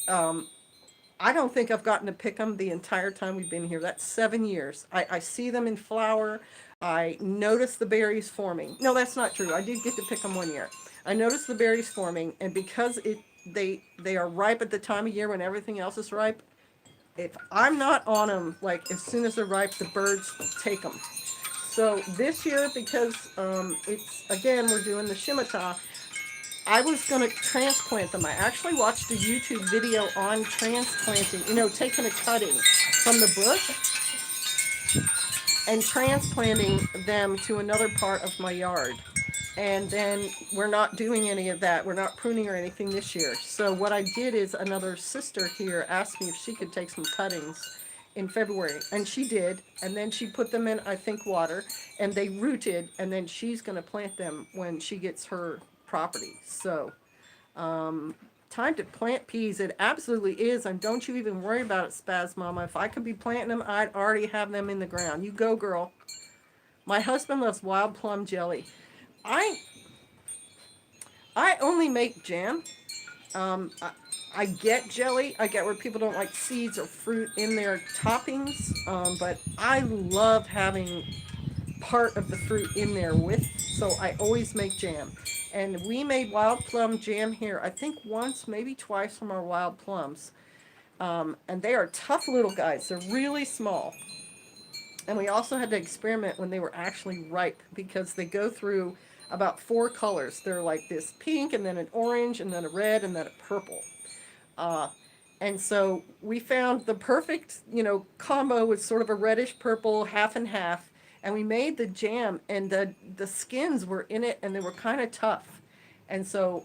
I don't think I've gotten to pick them the entire time we've been here. That's 7 years. I see them in flower. I notice the berries forming. No, that's not true. I did get to pick them 1 year. I noticed the berries forming, and because they are ripe at the time of year when everything else is ripe, if I'm not on them, like as soon as they're ripe, the birds take them. So this year, because it's, again, we're doing the Shimata, I was going to transplant them. I actually watched a YouTube video on transplanting, taking a cutting from the bush and transplanting them to another part of my yard. And then we're not doing any of that. We're not pruning or anything this year. So what I did is another sister here asked me if she could take some cuttings in February. And she did. And then she put them in, I think, water. And they rooted. And then she's going to plant them when she gets her property. So time to plant peas. It absolutely is. And don't you even worry about it, Spaz Mama. If I could be planting them, I'd already have them in the ground. You go, girl. My husband loves wild plum jelly. I only make jam. Um, I, I get jelly. I get where people don't like seeds or fruit in their toppings. But I love having part of the fruit in there with. So I always make jam. And we made wild plum jam here, I think once, maybe twice from our wild plums. And they are tough little guys. They're really small. And we also had to experiment when they were actually ripe because they go through about 4 colors. They're like this pink and then an orange and then a red and then a purple. Uh, and so we found the perfect, combo with sort of a reddish purple, half and half. And we made the jam and the skins were in it and they were kind of tough. And so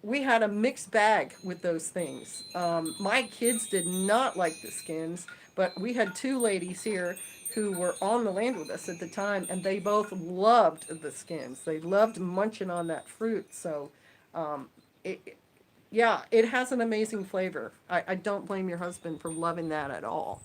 we had a mixed bag with those things. My kids did not like the skins, but we had 2 ladies here who were on the land with us at the time, and they both loved the skins. They loved munching on that fruit. So, it, yeah, it has an amazing flavor. I don't blame your husband for loving that at all.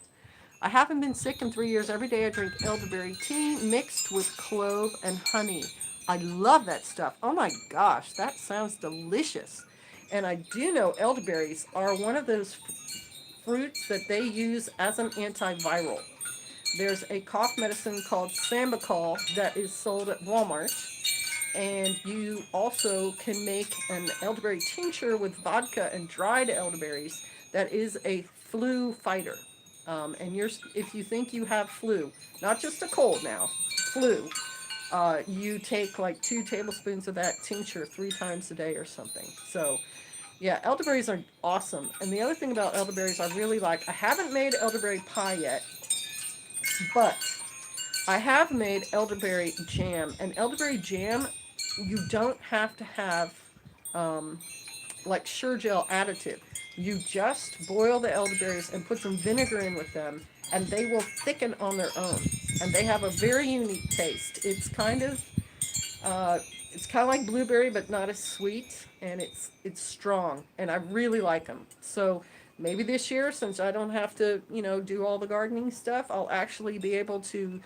I haven't been sick in 3 years. Every day I drink elderberry tea mixed with clove and honey. I love that stuff. Oh my gosh, that sounds delicious. And I do know elderberries are one of those fruits that they use as an antiviral. There's a cough medicine called Sambucol that is sold at Walmart. And you also can make an elderberry tincture with vodka and dried elderberries that is a flu fighter. If you think you have flu, not just a cold now, flu, you take like 2 tablespoons of that tincture 3 times a day or something. So, yeah, elderberries are awesome. And the other thing about elderberries I really like, I haven't made elderberry pie yet, but I have made elderberry jam. And elderberry jam, you don't have to have like Sure-Gel additive. You just boil the elderberries and put some vinegar in with them, and they will thicken on their own. And they have a very unique taste. Uh, it's kind of like blueberry, but not as sweet, and it's strong, and I really like them. So maybe this year, since I don't have to, do all the gardening stuff, I'll actually be able to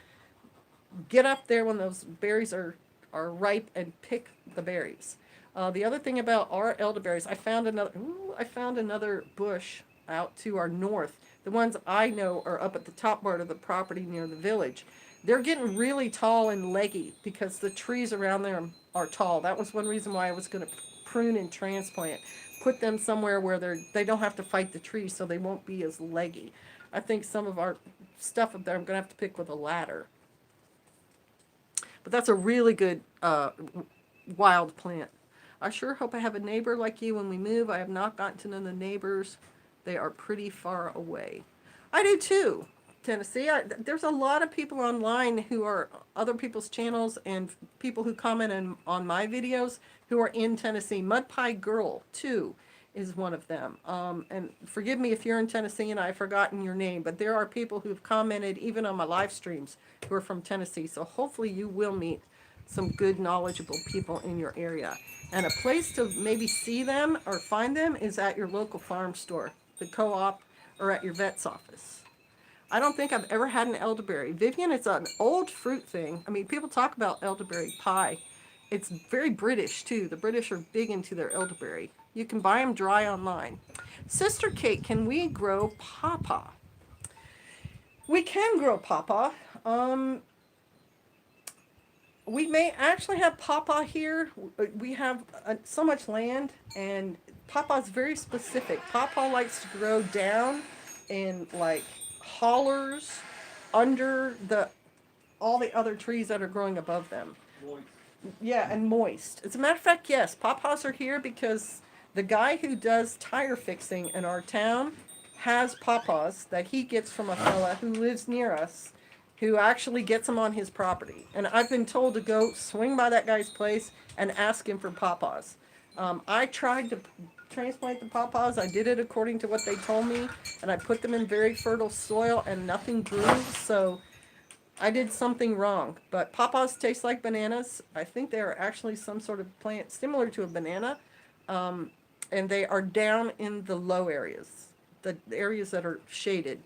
get up there when those berries are ripe and pick the berries. The other thing about our elderberries, I found another bush out to our north. The ones I know are up at the top part of the property near the village. They're getting really tall and leggy because the trees around there are tall. That was one reason why I was going to prune and transplant. Put them somewhere where they don't have to fight the trees, so they won't be as leggy. I think some of our stuff up there I'm going to have to pick with a ladder. But that's a really good wild plant. I sure hope I have a neighbor like you when we move. I have not gotten to know the neighbors. They are pretty far away. I do too. Tennessee. There's a lot of people online who are other people's channels and people who comment on my videos who are in Tennessee. Mud Pie Girl, too, is one of them. And forgive me if you're in Tennessee and I've forgotten your name, but there are people who've commented even on my live streams who are from Tennessee. So hopefully you will meet some good, knowledgeable people in your area. And a place to maybe see them or find them is at your local farm store, the co-op, or at your vet's office. I don't think I've ever had an elderberry. Vivian, it's an old fruit thing. I mean, people talk about elderberry pie. It's very British, too. The British are big into their elderberry. You can buy them dry online. Sister Kate, can we grow pawpaw? We can grow pawpaw. We may actually have pawpaw here. We have so much land, and pawpaw is very specific. Pawpaw likes to grow down in like hollers under all the other trees that are growing above them. Moist. Yeah, and moist. As a matter of fact, yes, pawpaws are here because the guy who does tire fixing in our town has pawpaws that he gets from a fella who lives near us, who actually gets them on his property. And I've been told to go swing by that guy's place and ask him for pawpaws. I tried to transplant the pawpaws. I did it according to what they told me, and I put them in very fertile soil, and nothing grew. So I did something wrong. But pawpaws taste like bananas. I think they are actually some sort of plant similar to a banana, and they are down in the low areas, the areas that are shaded.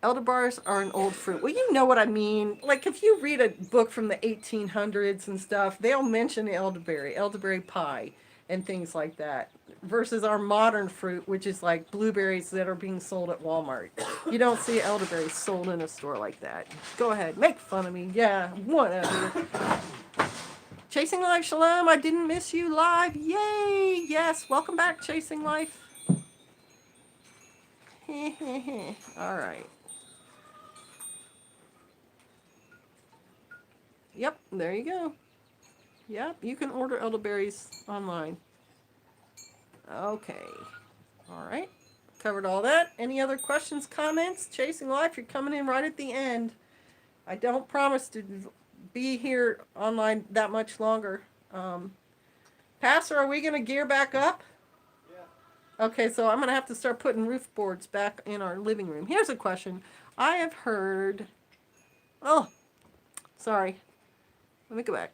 Elderberries are an old fruit. Well, you know what I mean. Like, if you read a book from the 1800s and stuff, they'll mention elderberry pie, and things like that. Versus our modern fruit, which is like blueberries that are being sold at Walmart. You don't see elderberries sold in a store like that. Go ahead, make fun of me. Yeah, whatever. Chasing Life, shalom. I didn't miss you live. Yay! Yes, welcome back, Chasing Life. All right. Yep, there you go. Yep, you can order elderberries online. Okay. All right. Covered all that. Any other questions, comments? Chasing Life, you're coming in right at the end. I don't promise to be here online that much longer. Pastor, are we going to gear back up? Yeah. Okay, so I'm going to have to start putting roof boards back in our living room. Here's a question. I have heard... Oh, sorry. Let me go back.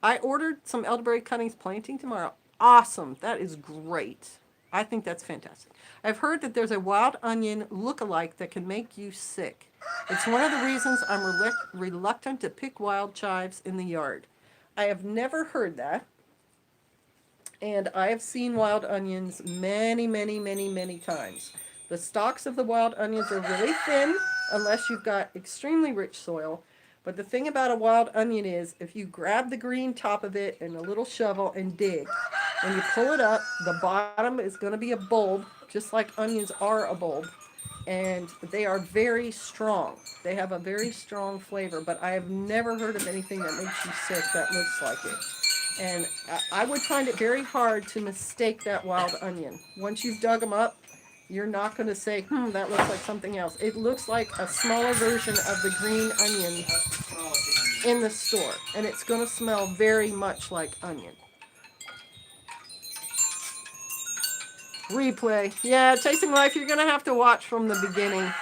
I ordered some elderberry cuttings planting tomorrow. Awesome. That is great. I think that's fantastic. I've heard that there's a wild onion look-alike that can make you sick. It's one of the reasons I'm reluctant to pick wild chives in the yard. I have never heard that. And I have seen wild onions many, many, many, many times. The stalks of the wild onions are really thin unless you've got extremely rich soil. But the thing about a wild onion is if you grab the green top of it and a little shovel and dig, when you pull it up, the bottom is going to be a bulb, just like onions are a bulb. And they are very strong. They have a very strong flavor, but I have never heard of anything that makes you sick that looks like it. And I would find it very hard to mistake that wild onion. Once you've dug them up, you're not going to say, that looks like something else. It looks like a smaller version of the green onion in the store. And it's going to smell very much like onion. Replay. Yeah, Chasing Life, you're going to have to watch from the beginning.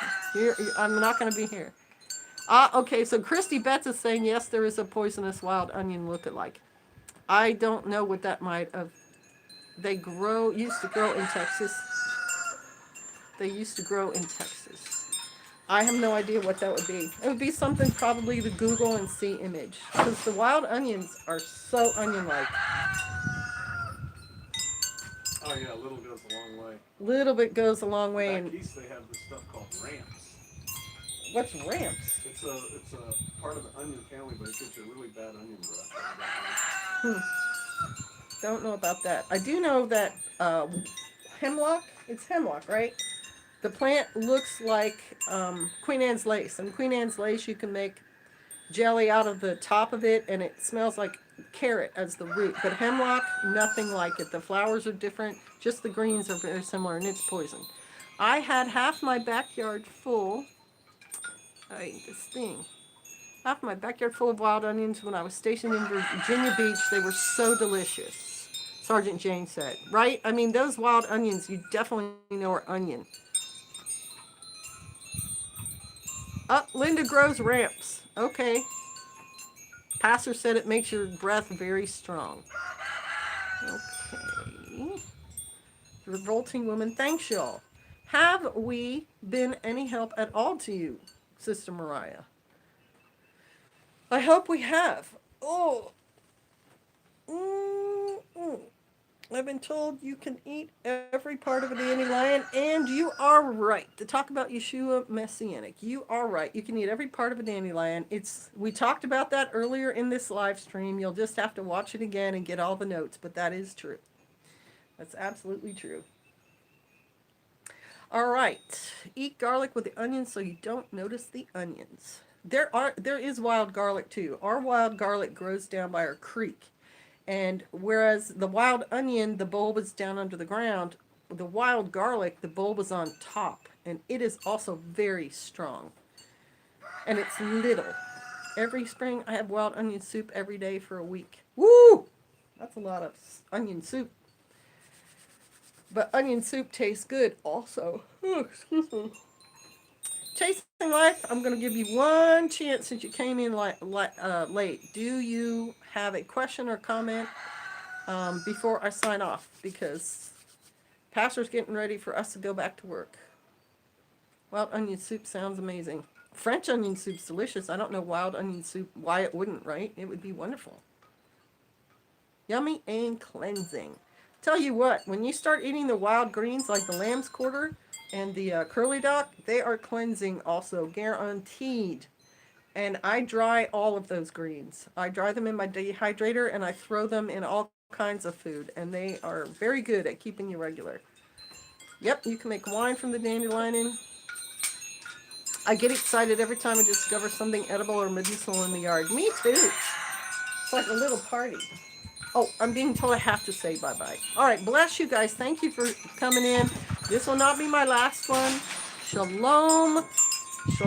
I'm not going to be here. Okay, so Christy Betts is saying, yes, there is a poisonous wild onion look-alike. I don't know what that might have. They used to grow in Texas. I have no idea what that would be. It would be something probably to Google and see image. Because the wild onions are so onion-like. Oh yeah, a little goes a long way. Little bit goes a long way. Back And east they have this stuff called ramps. what's ramps? It's a part of the onion family, but it gives you a really bad onion breath. Don't know about that. I do know that hemlock, it's hemlock, right? The plant looks like Queen Anne's lace. And Queen Anne's lace, you can make jelly out of the top of it, and it smells like carrot as the root. But hemlock, nothing like it. The flowers are different. Just the greens are very similar, and it's poison. I had half my backyard full. This thing. Half my backyard full of wild onions when I was stationed in Virginia Beach. They were so delicious. Sergeant Jane said. Right? I mean, those wild onions, you definitely know are onion. Linda grows ramps. Okay. Pastor said it makes your breath very strong. Okay. Revolting woman, thanks y'all. Have we been any help at all to you, Sister Mariah? I hope we have. Oh. I've been told you can eat every part of a dandelion, and you are right. To talk about Yeshua Messianic, you are right. You can eat every part of a dandelion. We talked about that earlier in this live stream. You'll just have to watch it again and get all the notes, but that is true. That's absolutely true. All right. Eat garlic with the onions so you don't notice the onions. There is wild garlic too. Our wild garlic grows down by our creek. And whereas the wild onion, the bulb is down under the ground, the wild garlic, the bulb is on top. And it is also very strong. And it's little. Every spring, I have wild onion soup every day for a week. Woo! That's a lot of onion soup. But onion soup tastes good also. Oh, excuse me. Chasing Life, I'm going to give you one chance since you came in late. Do you have a question or comment before I sign off? Because Pastor's getting ready for us to go back to work. Wild onion soup sounds amazing. French onion soup's delicious. I don't know wild onion soup, why it wouldn't, right? It would be wonderful. Yummy and cleansing. Tell you what, when you start eating the wild greens like the lamb's quarter and the curly duck, they are cleansing also, guaranteed. And I dry all of those greens. I dry them in my dehydrator and I throw them in all kinds of food. And they are very good at keeping you regular. Yep, you can make wine from the dandelion. I get excited every time I discover something edible or medicinal in the yard. Me too. It's like a little party. Oh, I'm being told I have to say bye-bye. All right, bless you guys. Thank you for coming in. This will not be my last one. Shalom. Shalom.